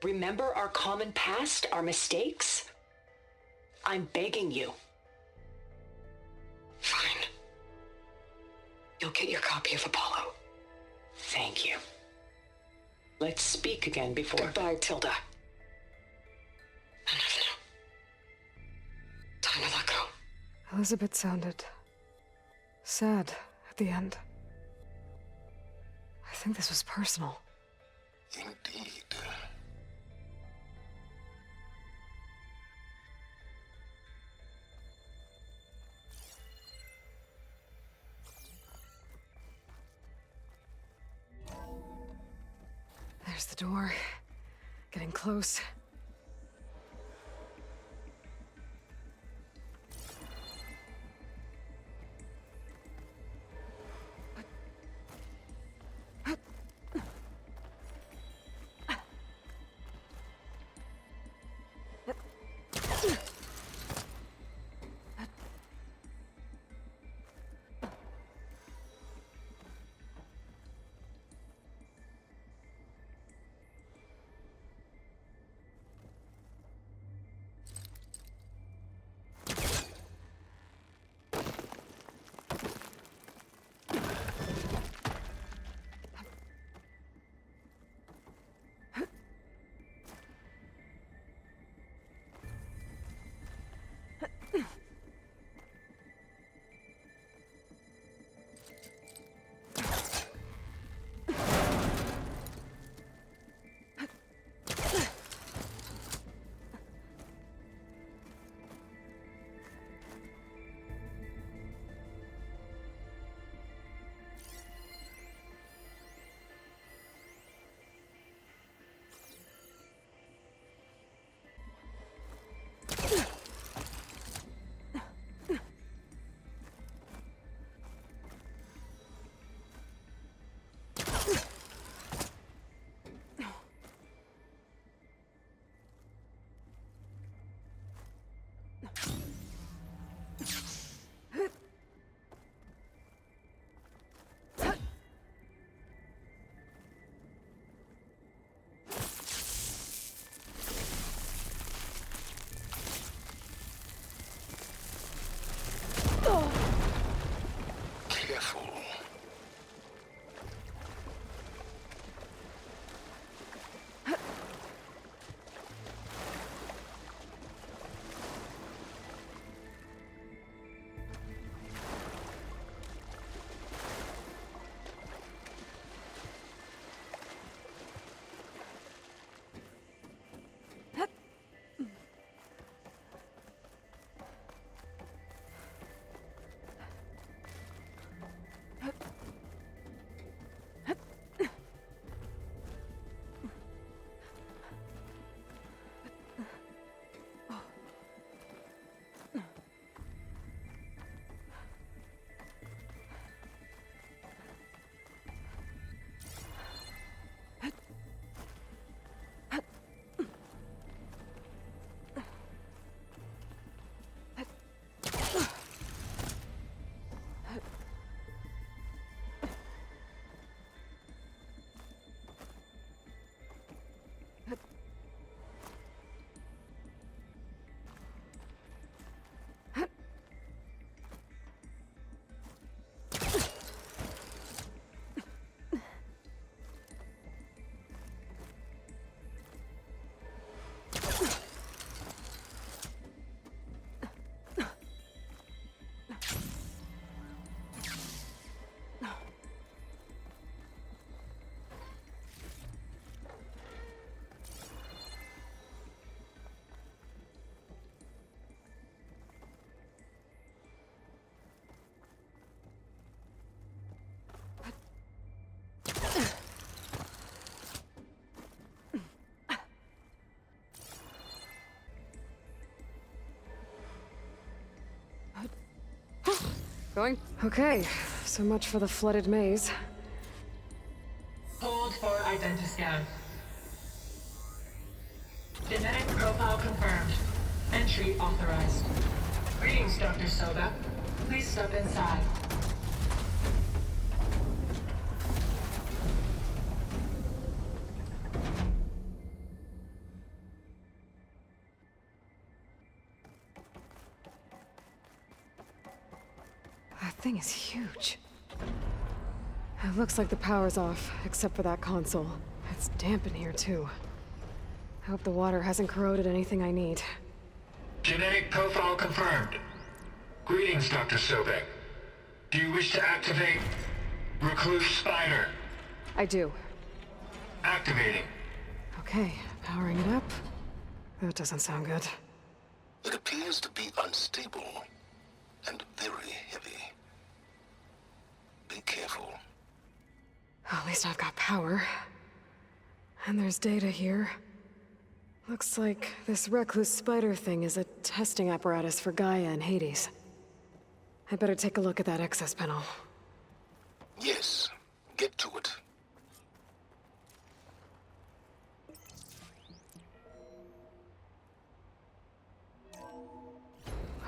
Speaker 12: remember our common past, our mistakes? I'm begging you.
Speaker 13: Fine. You'll get your copy of Apollo.
Speaker 12: Thank you. Let's speak again before...
Speaker 13: Goodbye, Tilda. Enough now. Time to let go.
Speaker 1: Elizabeth sounded sad at the end. I think this was personal.
Speaker 8: Indeed.
Speaker 1: There's the door. Getting close.
Speaker 8: Careful.
Speaker 1: Going? Okay, so much for the flooded maze.
Speaker 4: Hold for identiscan. Genetic profile confirmed. Entry authorized. Greetings, Dr. Soba. Please step inside.
Speaker 1: thing is huge. It looks like the power's off, except for that console. It's damp in here, too. I hope the water hasn't corroded anything I need.
Speaker 4: Genetic profile confirmed. Greetings, Dr. Sobek. Do you wish to activate Recluse Spider?
Speaker 1: I do.
Speaker 4: Activating.
Speaker 1: Okay, powering it up. That doesn't sound good.
Speaker 8: It appears to be unstable and very heavy. Be careful.
Speaker 1: At least I've got power. And there's data here. Looks like this Recluse Spider thing is a testing apparatus for Gaia and Hades. I better take a look at that access panel.
Speaker 8: Yes, get to it.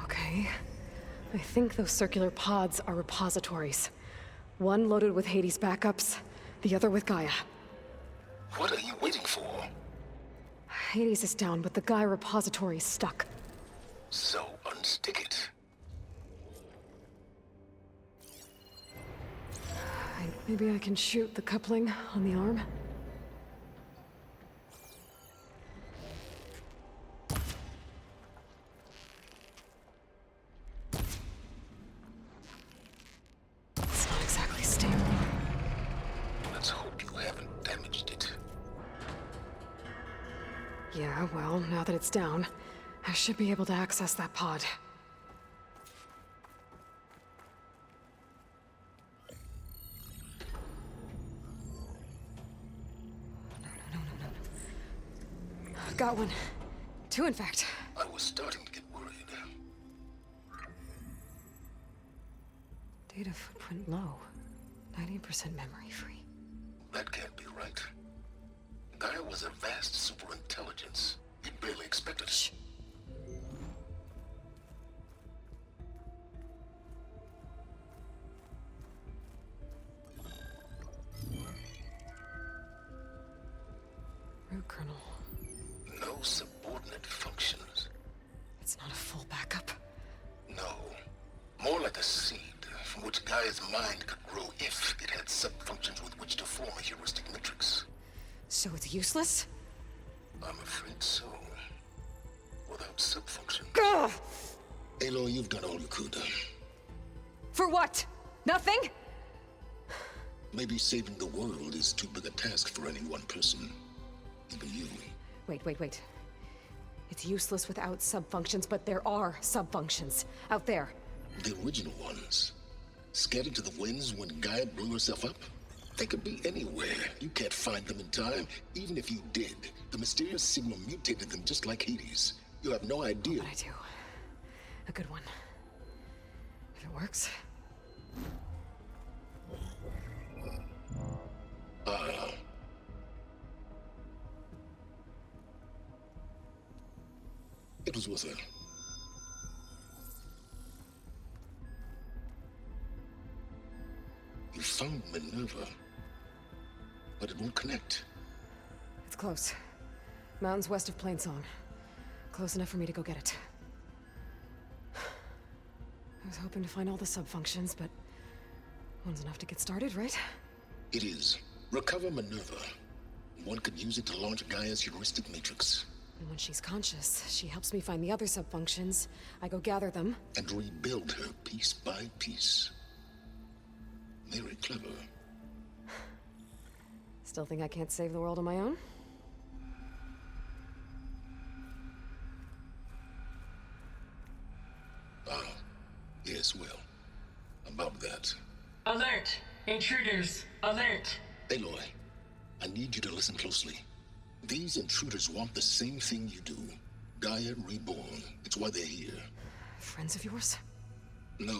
Speaker 1: Okay. I think those circular pods are repositories. One loaded with Hades backups, the other with Gaia.
Speaker 8: What are you waiting for?
Speaker 1: Hades is down, but the Gaia repository is stuck.
Speaker 8: So unstick it.
Speaker 1: Maybe I can shoot the coupling on the arm? It's not exactly stable.
Speaker 8: Let's hope you haven't damaged it.
Speaker 1: Yeah, well, now that it's down, I should be able to access that pod. Got one. Two, in fact.
Speaker 8: I was starting to get worried.
Speaker 1: Data footprint low. 90% memory free.
Speaker 8: That can't be right. Gaia was a vast superintelligence. You'd barely expected it.
Speaker 1: Shh. Root kernel.
Speaker 8: No subordinate functions.
Speaker 1: It's not a full backup.
Speaker 8: No. More like a seed from which Gaia's mind could grow if it had sub-functions with which to form a heuristic matrix.
Speaker 1: So it's useless?
Speaker 8: I'm afraid so. Without sub-function.
Speaker 1: Gah!
Speaker 8: Aloy, you've done all you could.
Speaker 1: For what? Nothing?
Speaker 8: Maybe saving the world is too big a task for any one person. Even you.
Speaker 1: Wait. It's useless without sub-functions, but there are sub-functions out there.
Speaker 8: The original ones. Scattered to the winds when Gaia blew herself up? They could be anywhere. You can't find them in time. Even if you did, the mysterious signal mutated them just like Hades. You have no idea.
Speaker 1: But I do. A good one. If it works.
Speaker 8: It was with her. You found Minerva, but it won't connect.
Speaker 1: It's close. Mountains west of Plainsong. Close enough for me to go get it. I was hoping to find all the sub-functions, but one's enough to get started, right?
Speaker 8: It is. Recover Minerva. One could use it to launch Gaia's heuristic matrix.
Speaker 1: And when she's conscious, she helps me find the other sub-functions. I go gather them.
Speaker 8: And rebuild her piece by piece. Very clever.
Speaker 1: Still think I can't save the world on my own?
Speaker 8: Yes, well. About that.
Speaker 4: Alert! Intruders! Alert!
Speaker 8: Aloy, I need you to listen closely. These intruders want the same thing you do. Gaia reborn. It's why they're here.
Speaker 1: Friends of yours?
Speaker 8: No.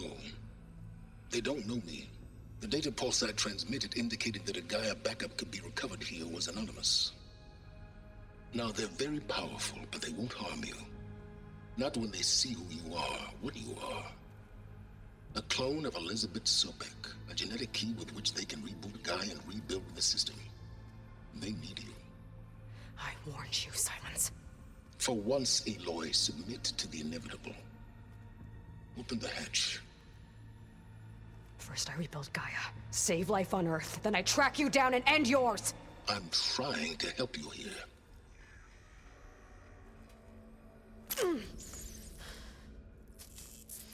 Speaker 8: They don't know me. The data pulse I transmitted indicated that a Gaia backup could be recovered here was anonymous. Now, they're very powerful, but they won't harm you. Not when they see who you are, what you are. A clone of Elizabeth Sobek, a genetic key with which they can reboot Gaia and rebuild the system. They need you.
Speaker 1: I warned you, Silence.
Speaker 8: For once, Aloy, submit to the inevitable. Open the hatch.
Speaker 1: First I rebuild Gaia, save life on Earth, then I track you down and end yours!
Speaker 8: I'm trying to help you here.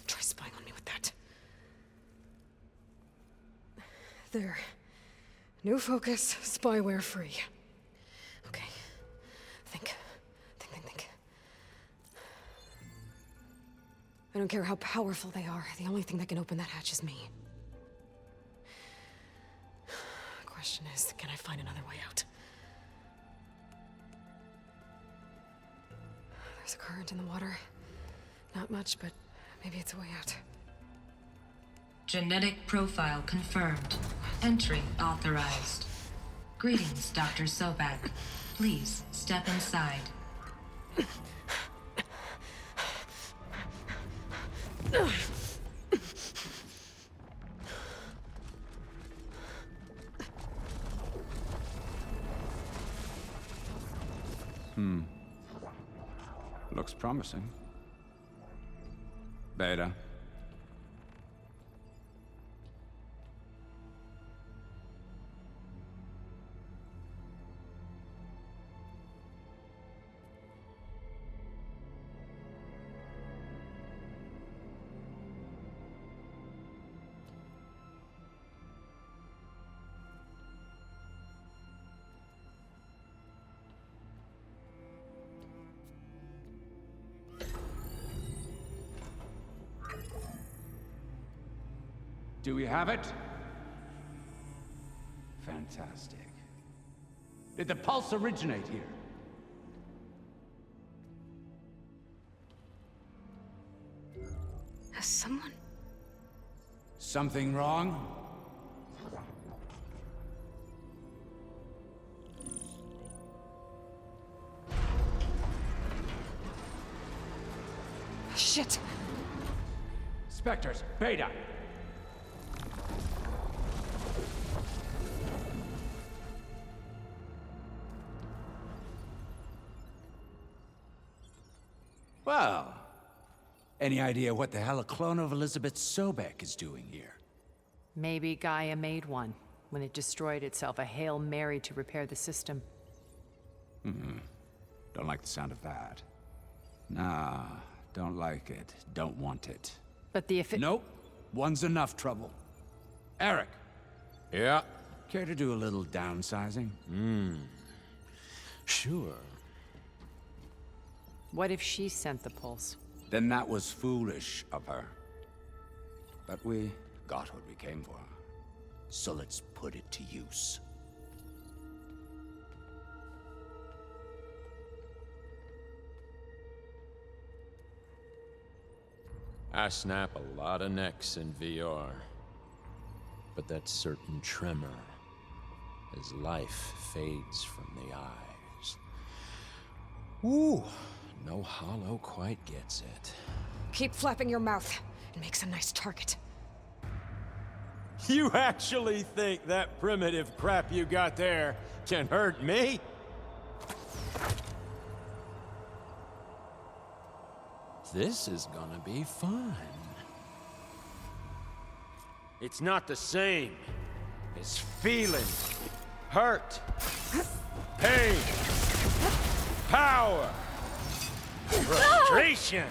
Speaker 1: Try spying on me with that. There. New focus, spyware free. Okay. Think. I don't care how powerful they are. The only thing that can open that hatch is me. Question is, can I find another way out? There's a current in the water. Not much, but maybe it's a way out.
Speaker 14: Genetic profile confirmed. Entry authorized. Greetings, Dr. Sobak. Please step inside.
Speaker 15: Looks promising. Beta. Do we have it? Fantastic. Did the pulse originate here?
Speaker 1: Has someone...
Speaker 15: Something wrong?
Speaker 1: Shit!
Speaker 15: Spectres, Beta! Well, any idea what the hell a clone of Elizabeth Sobek is doing here?
Speaker 16: Maybe Gaia made one when it destroyed itself, a Hail Mary to repair the system.
Speaker 15: Don't like the sound of that. Nah, don't like it. Don't want it.
Speaker 16: But the
Speaker 15: Nope. One's enough trouble. Eric.
Speaker 17: Yeah?
Speaker 15: Care to do a little downsizing?
Speaker 17: Sure.
Speaker 16: What if she sent the pulse?
Speaker 15: Then that was foolish of her. But we got what we came for. So let's put it to use.
Speaker 17: I snap a lot of necks in VR. But that certain tremor as life fades from the eyes. Ooh, no hollow quite gets it.
Speaker 1: Keep flapping your mouth. It makes a nice target.
Speaker 17: You actually think that primitive crap you got there can hurt me? This is gonna be fun. It's not the same as feeling hurt, pain, power, frustration,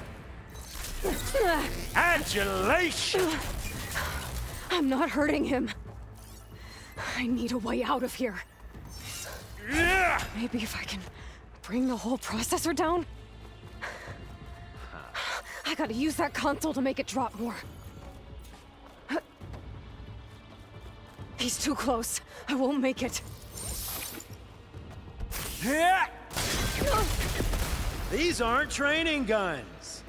Speaker 17: adulation.
Speaker 1: I'm not hurting him. I need a way out of here. Maybe if I can bring the whole processor down? I gotta use that console to make it drop more. He's too close. I won't make it.
Speaker 17: These aren't training guns.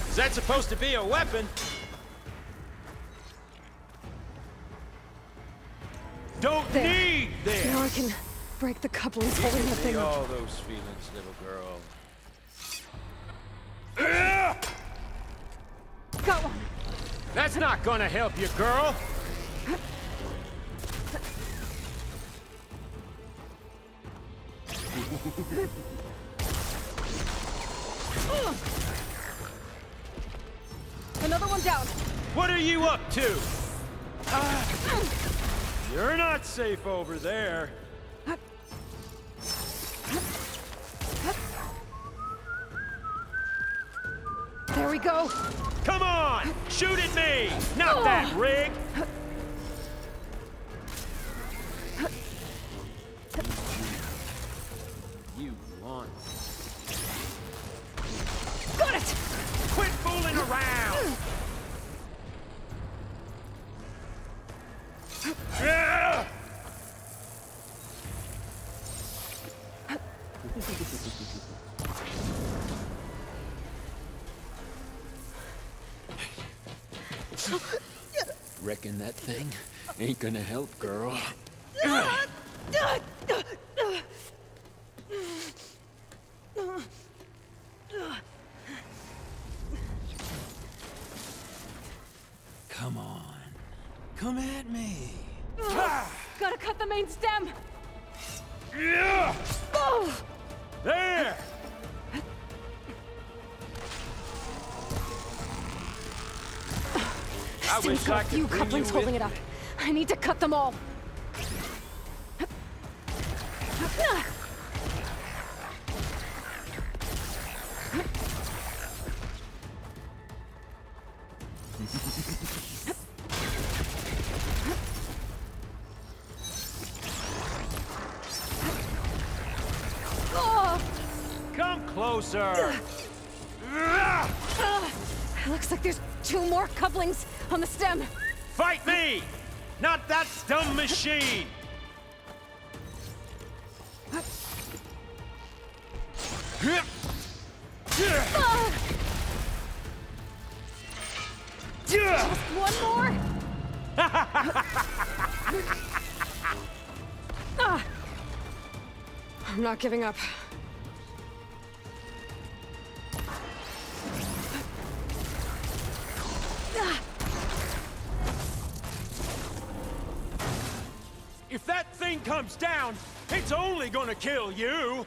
Speaker 17: Is that supposed to be a weapon? Don't need this!
Speaker 1: Now I can break the couplings holding the thing up.
Speaker 17: All those feelings, little girl.
Speaker 1: Got one!
Speaker 17: That's not gonna help you, girl!
Speaker 1: Another one down.
Speaker 17: What are you up to? You're not safe over there.
Speaker 1: There we go.
Speaker 17: Come on! Shoot at me! Not that rig! You want...
Speaker 1: Got it!
Speaker 17: Quit fooling around! Yeah! Reckon that thing ain't gonna help, girl. Come on. Come at me.
Speaker 1: Gotta cut the main stem.
Speaker 17: Yeah!
Speaker 1: Oh!
Speaker 17: There! I
Speaker 1: Still
Speaker 17: wish I
Speaker 1: got a
Speaker 17: could
Speaker 1: few
Speaker 17: bring
Speaker 1: couplings
Speaker 17: you
Speaker 1: holding
Speaker 17: with
Speaker 1: it up. I need to cut them all.
Speaker 17: Come closer!
Speaker 1: Looks like there's 2 more couplings on the stem.
Speaker 17: Fight me! Not that dumb machine!
Speaker 1: Just one more? I'm not giving up.
Speaker 17: If that thing comes down, it's only gonna kill you!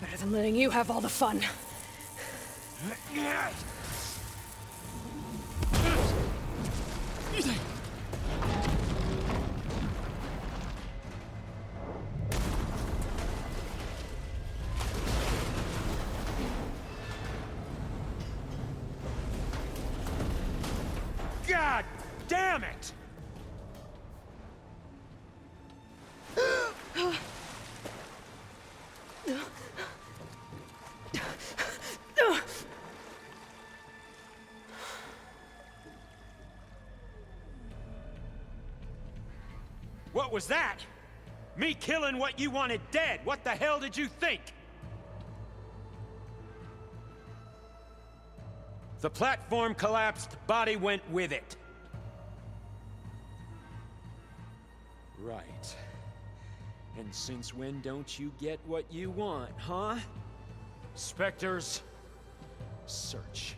Speaker 1: Better than letting you have all the fun.
Speaker 17: God damn it! What was that? Me killing what you wanted dead. What the hell did you think? The platform collapsed, body went with it. Right. And since when don't you get what you want, huh? Spectres, search.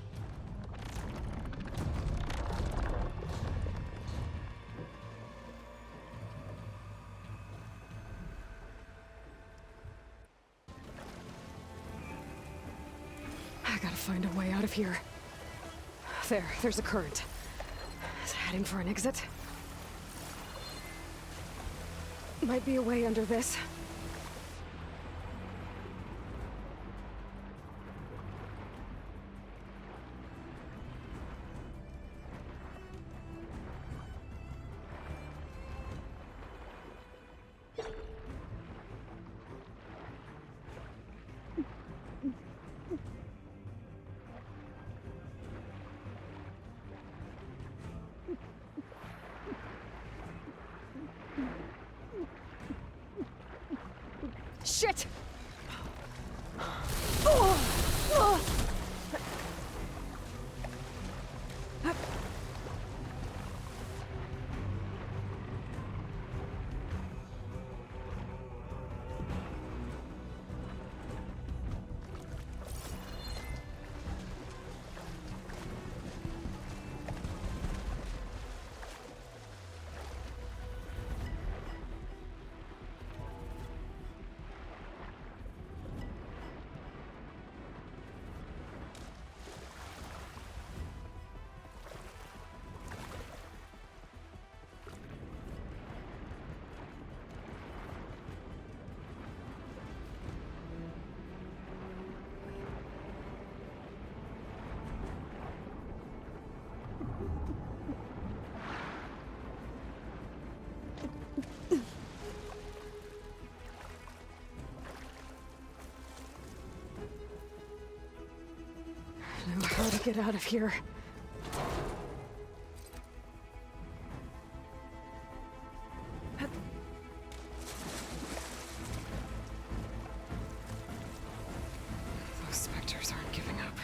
Speaker 1: I gotta find a way out of here. There's a current. Is it heading for an exit? Might be a way under this. Shit! get out of here. Those specters aren't giving up.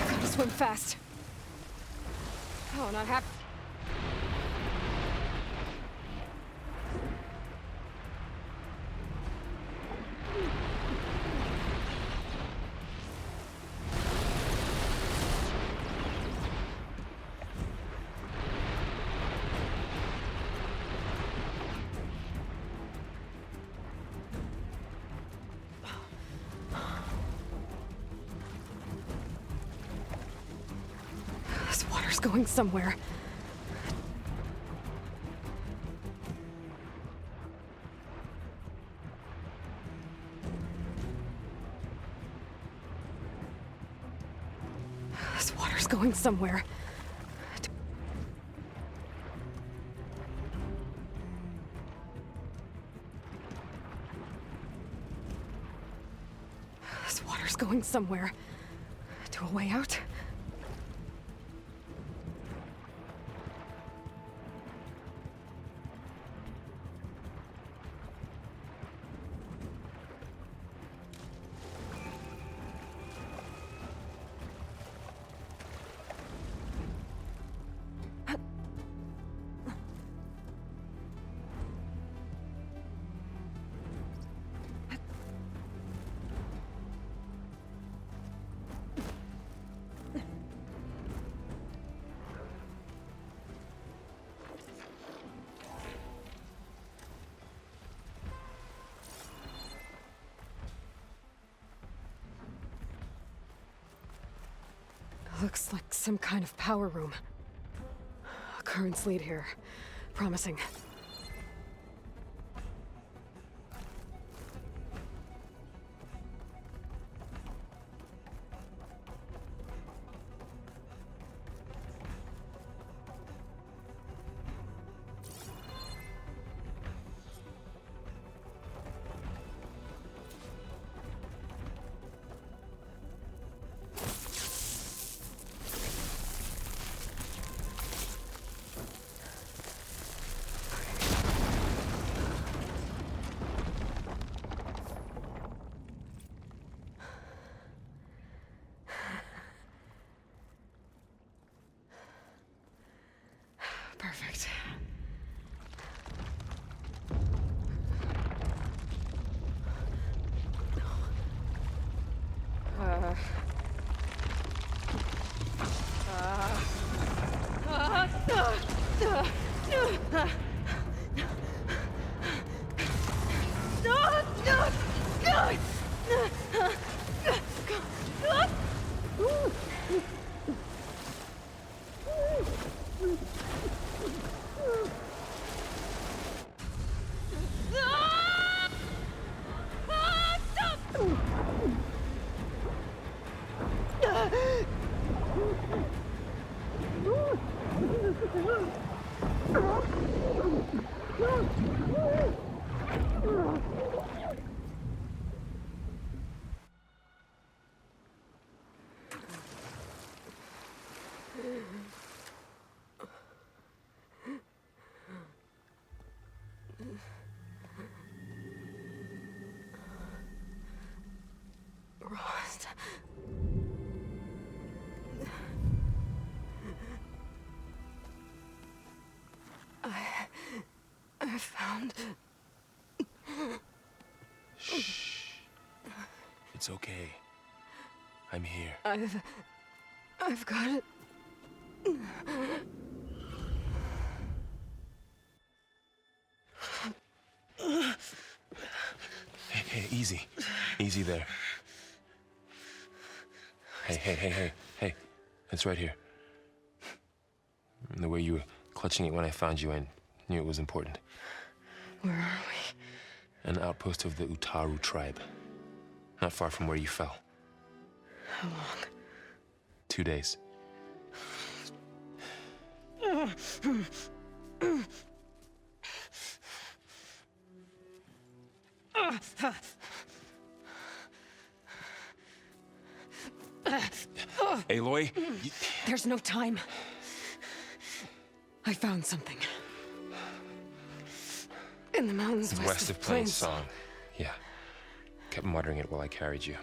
Speaker 1: Gotta swim fast. Oh, not happy. This water's going somewhere. This water's going somewhere. This water's going somewhere. To a way out? Looks like some kind of power room. Currents lead here. Promising. Perfect. Rost. I found...
Speaker 18: Shh. It's okay. I'm here.
Speaker 1: I've got it.
Speaker 18: Hey, easy. Easy there. Hey. It's right here. The way you were clutching it when I found you, I knew it was important.
Speaker 1: Where are we?
Speaker 18: An outpost of the Utaru tribe. Not far from where you fell.
Speaker 1: How long?
Speaker 18: 2 days. Aloy?
Speaker 1: There's no time. I found something. In the mountains
Speaker 18: West of Plains Song. Yeah. Kept muttering it while I carried you.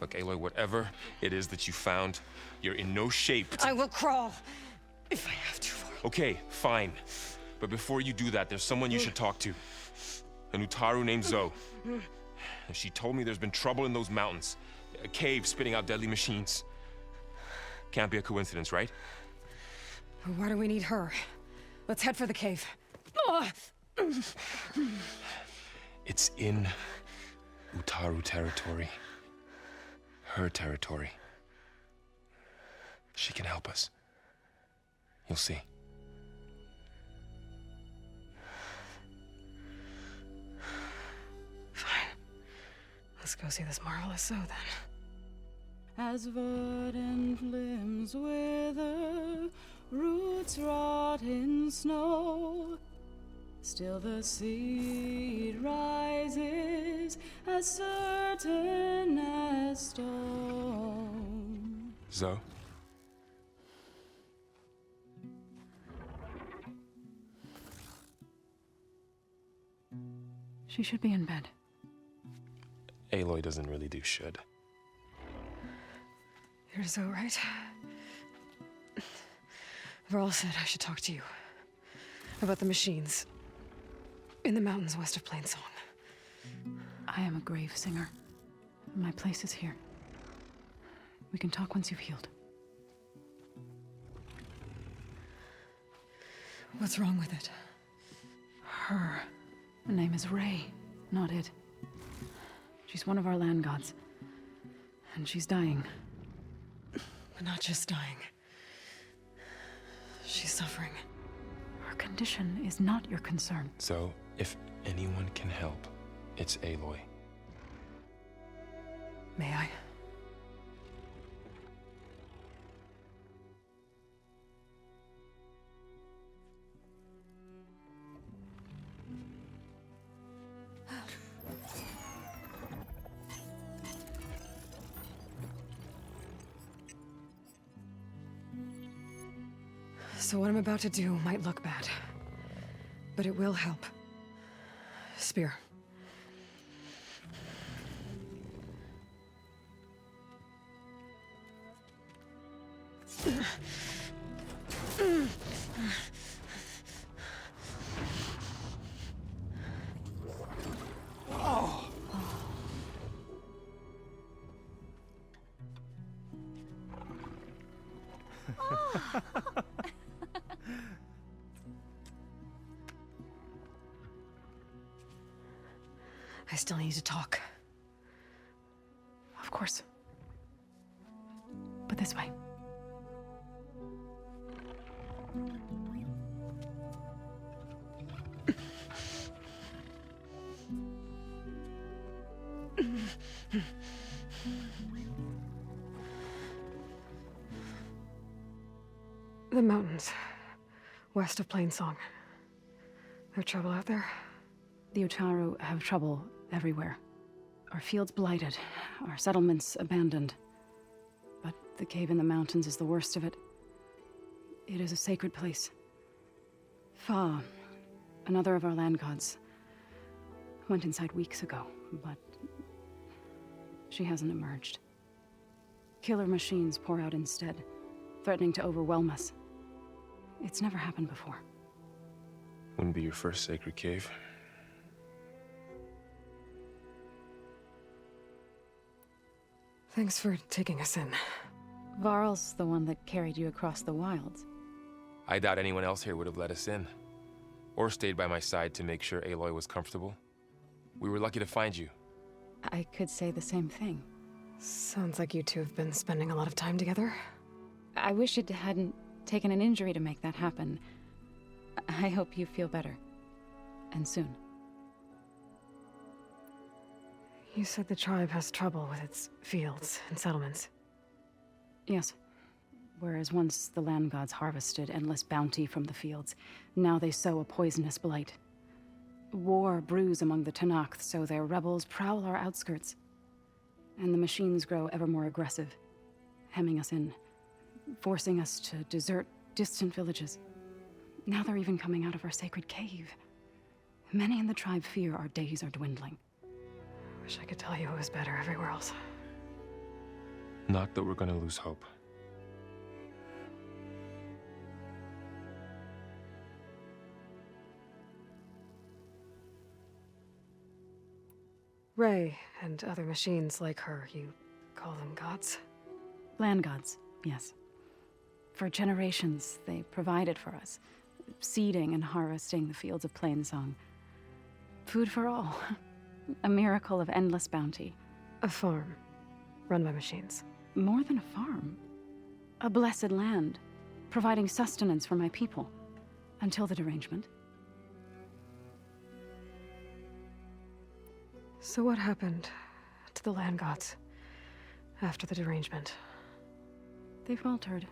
Speaker 18: Look, Aloy, whatever it is that you found, you're in no shape to...
Speaker 1: I will crawl. If I have to.
Speaker 18: Okay, fine. But before you do that, there's someone you should talk to. An Utaru named Zoe. And she told me there's been trouble in those mountains. A cave spitting out deadly machines. Can't be a coincidence, right?
Speaker 1: Why do we need her? Let's head for the cave.
Speaker 18: It's in Utaru territory. Her territory. She can help us. You'll see.
Speaker 1: Fine. Let's go see this marvelous Zoe then.
Speaker 19: As verdant limbs wither, roots rot in snow, still the seed rises as certain as stone.
Speaker 18: Zoe?
Speaker 19: She should be in bed.
Speaker 18: Aloy doesn't really do should.
Speaker 1: You're Zoe, right? Varl said I should talk to you about the machines in the mountains west of Plainsong.
Speaker 19: I am a grave singer. My place is here. We can talk once you've healed.
Speaker 1: What's wrong with it?
Speaker 19: Her name is Ray, not it. She's one of our land gods. And she's dying.
Speaker 1: But not just dying. She's suffering.
Speaker 19: Her condition is not your concern.
Speaker 18: So, if anyone can help, it's Aloy.
Speaker 1: May I? So what I'm about to do might look bad, but it will help. Spear. I still need to talk.
Speaker 19: Of course. But this way.
Speaker 1: The mountains, west of Plainsong. There trouble out there?
Speaker 19: The Utaru have trouble everywhere. Our fields blighted, our settlements abandoned. But the cave in the mountains is the worst of it. It is a sacred place. Fa, another of our land gods, went inside weeks ago, but she hasn't emerged. Killer machines pour out instead, threatening to overwhelm us. It's never happened before.
Speaker 18: Wouldn't be your first sacred cave.
Speaker 1: Thanks for taking us in.
Speaker 19: Varl's the one that carried you across the wilds.
Speaker 18: I doubt anyone else here would have let us in. Or stayed by my side to make sure Aloy was comfortable. We were lucky to find you.
Speaker 19: I could say the same thing.
Speaker 1: Sounds like you two have been spending a lot of time together.
Speaker 19: I wish it hadn't taken an injury to make that happen. I hope you feel better. And soon.
Speaker 1: You said the tribe has trouble with its fields and settlements.
Speaker 19: Yes. Whereas once the land gods harvested endless bounty from the fields, now they sow a poisonous blight. War brews among the Tanakh, so their rebels prowl our outskirts. And the machines grow ever more aggressive. hemming us in, forcing us to desert distant villages. Now they're even coming out of our sacred cave. Many in the tribe fear our days are dwindling.
Speaker 1: I wish I could tell you it was better everywhere else.
Speaker 18: Not that we're gonna lose hope.
Speaker 1: Ray and other machines like her, you call them gods?
Speaker 19: Land gods, yes. For generations, they provided for us, seeding and harvesting the fields of Plainsong. Food for all. A miracle of endless bounty.
Speaker 1: A farm, run by machines.
Speaker 19: More than a farm. A blessed land, providing sustenance for my people. Until the derangement.
Speaker 1: So what happened to the land gods after the derangement?
Speaker 19: They faltered,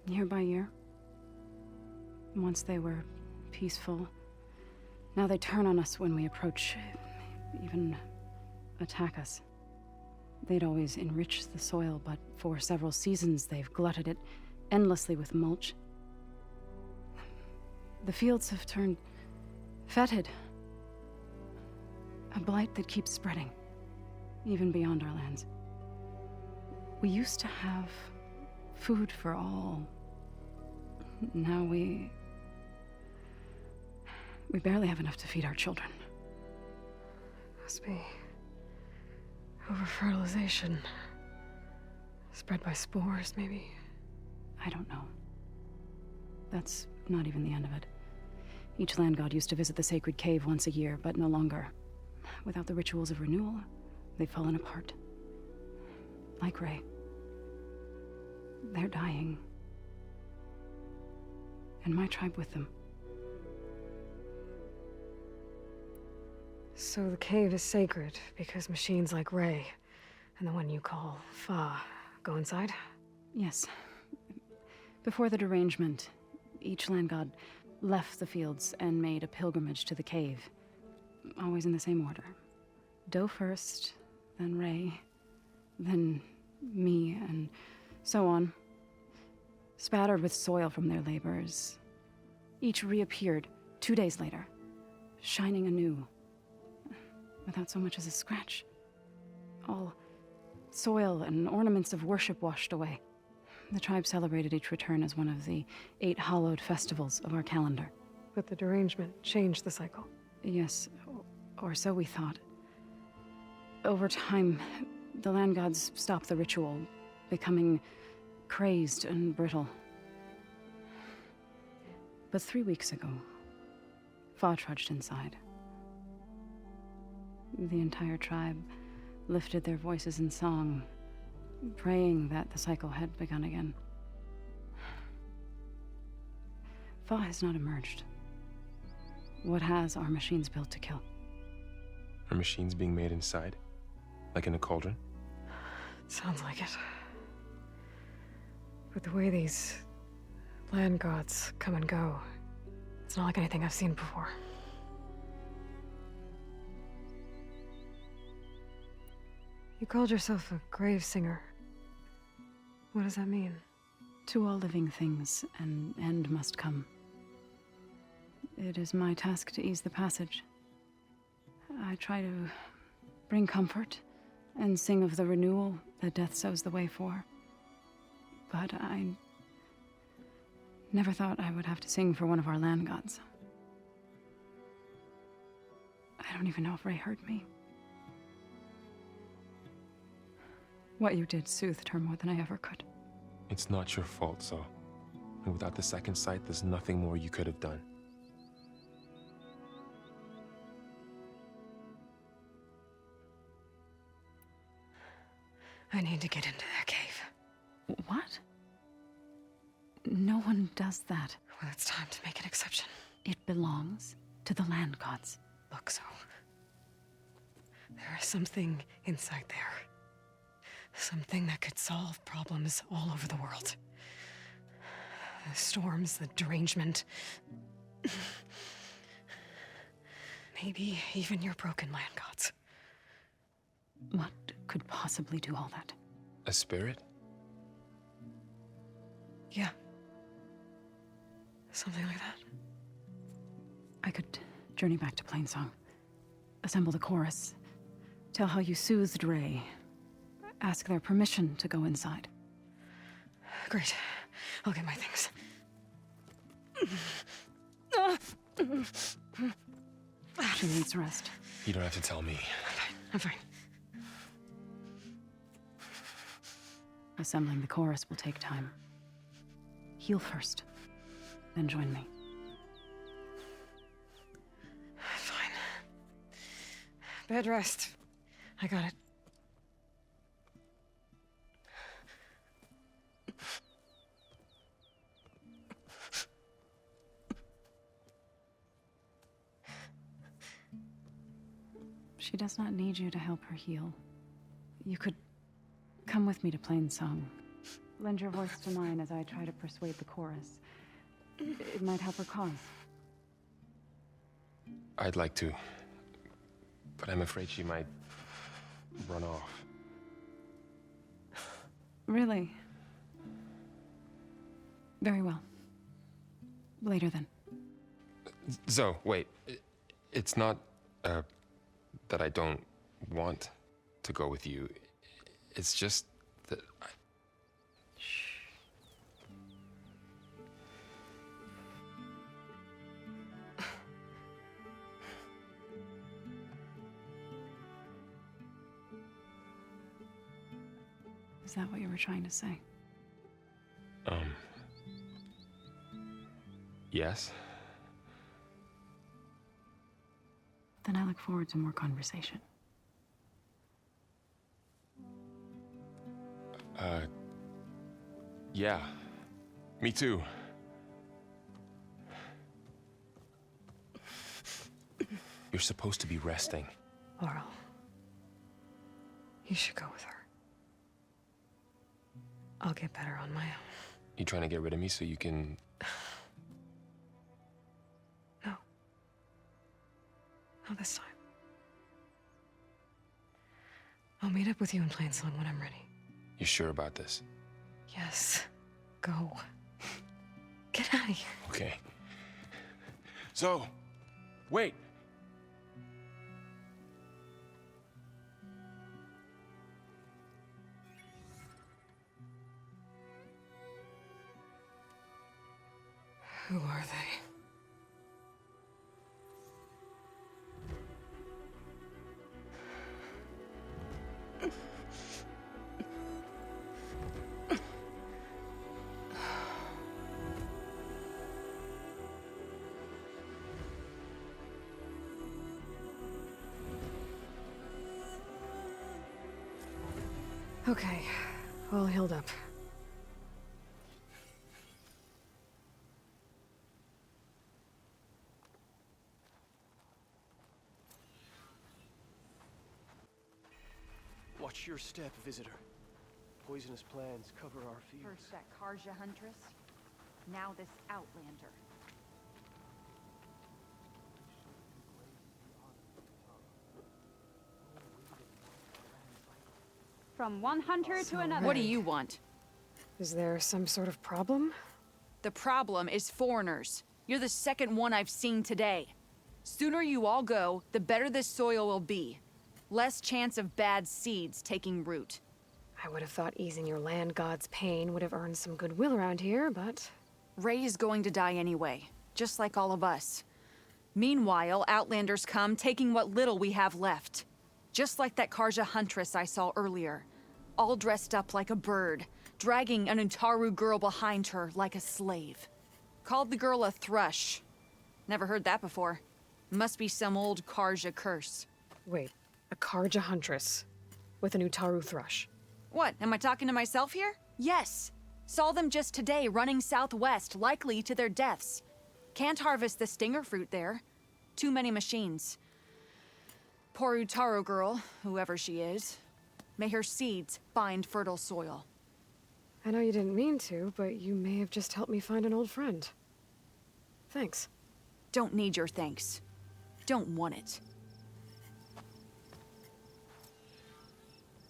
Speaker 19: year by year. Once they were peaceful, now they turn on us when we approach, even attack us. They'd always enriched the soil, but for several seasons they've glutted it endlessly with mulch. The fields have turned fetid. A blight that keeps spreading, even beyond our lands. We used to have food for all. Now we barely have enough to feed our children.
Speaker 1: Must be over-fertilization. Spread by spores, maybe?
Speaker 19: I don't know. That's not even the end of it. Each land god used to visit the sacred cave once a year, but no longer. Without the rituals of renewal, they've fallen apart. Like Ray. They're dying. And my tribe with them.
Speaker 1: So the cave is sacred because machines like Ray and the one you call Fa go inside?
Speaker 19: Yes. Before the derangement, each land god left the fields and made a pilgrimage to the cave. Always in the same order. Doe first, then Ray, then me, and so on. Spattered with soil from their labors. Each reappeared 2 days later, shining anew. Without so much as a scratch. All soil and ornaments of worship washed away. The tribe celebrated each return as one of the 8 hallowed festivals of our calendar.
Speaker 1: But the derangement changed the cycle.
Speaker 19: Yes, or so we thought. Over time, the land gods stopped the ritual, becoming crazed and brittle. But 3 weeks ago, Fa trudged inside. The entire tribe lifted their voices in song, praying that the cycle had begun again. Fa has not emerged. What has are machines built to kill?
Speaker 18: Are machines being made inside? Like in a cauldron?
Speaker 1: Sounds like it. But the way these land gods come and go, it's not like anything I've seen before. You called yourself a grave singer. What does that mean?
Speaker 19: To all living things, an end must come. It is my task to ease the passage. I try to bring comfort and sing of the renewal that death sows the way for. But I never thought I would have to sing for one of our land gods. I don't even know if Ray heard me. What you did soothed her more than I ever could.
Speaker 18: It's not your fault, Zo. And without the second sight, there's nothing more you could have done.
Speaker 1: I need to get into that cave.
Speaker 19: What? No one does that.
Speaker 1: Well, it's time to make an exception.
Speaker 19: It belongs to the land gods.
Speaker 1: Look, Zo. There is something inside there. Something that could solve problems all over the world. The storms, the derangement. Maybe even your broken land gods.
Speaker 19: What could possibly do all that?
Speaker 18: A spirit?
Speaker 1: Yeah. Something like that.
Speaker 19: I could journey back to Plainsong, assemble the chorus, tell how you soothed Ray, ask their permission to go inside.
Speaker 1: Great. I'll get my things.
Speaker 19: She needs rest.
Speaker 18: You don't have to tell me.
Speaker 1: I'm fine.
Speaker 19: Assembling the chorus will take time. Heal first, then join me.
Speaker 1: Fine. Bed rest. I got it.
Speaker 19: She does not need you to help her heal. You could come with me to Plainsong. Lend your voice to mine as I try to persuade the chorus. It might help her cause.
Speaker 18: I'd like to, but I'm afraid she might run off.
Speaker 19: Really? Very well. Later then.
Speaker 18: Zoe, wait. It's not, that I don't want to go with you. It's just that I...
Speaker 19: Is that what you were trying to say?
Speaker 18: Yes?
Speaker 19: Then I look forward to more conversation.
Speaker 18: Yeah. Me too. You're supposed to be resting.
Speaker 1: Laurel. You should go with her. I'll get better on my own.
Speaker 18: You trying to get rid of me so you can...
Speaker 1: No. Not this time. I'll meet up with you in Plainsong when I'm ready.
Speaker 18: You sure about this?
Speaker 1: Yes. Go. Get out of here.
Speaker 18: Okay. So, wait.
Speaker 1: Who are they? Okay, all healed up.
Speaker 20: Watch your step, visitor. Poisonous plans cover our fields.
Speaker 21: First that Karja Huntress, now this Outlander. From one hunter to another.
Speaker 22: What do you want?
Speaker 1: Is there some sort of problem?
Speaker 22: The problem is foreigners. You're the second one I've seen today. Sooner you all go, the better this soil will be. Less chance of bad seeds taking root.
Speaker 1: I would have thought easing your land god's pain would have earned some goodwill around here, but...
Speaker 22: Ray is going to die anyway, just like all of us. Meanwhile, Outlanders come, taking what little we have left. Just like that Karja Huntress I saw earlier. All dressed up like a bird, dragging an Utaru girl behind her like a slave. Called the girl a thrush. Never heard that before. Must be some old Karja curse.
Speaker 1: Wait, a Karja Huntress with an Utaru thrush.
Speaker 22: What, am I talking to myself here? Yes. Saw them just today running southwest, likely to their deaths. Can't harvest the stinger fruit there. Too many machines. Poor Utaru girl, whoever she is. May her seeds find fertile soil.
Speaker 1: I know you didn't mean to, but you may have just helped me find an old friend. Thanks.
Speaker 22: Don't need your thanks. Don't want it.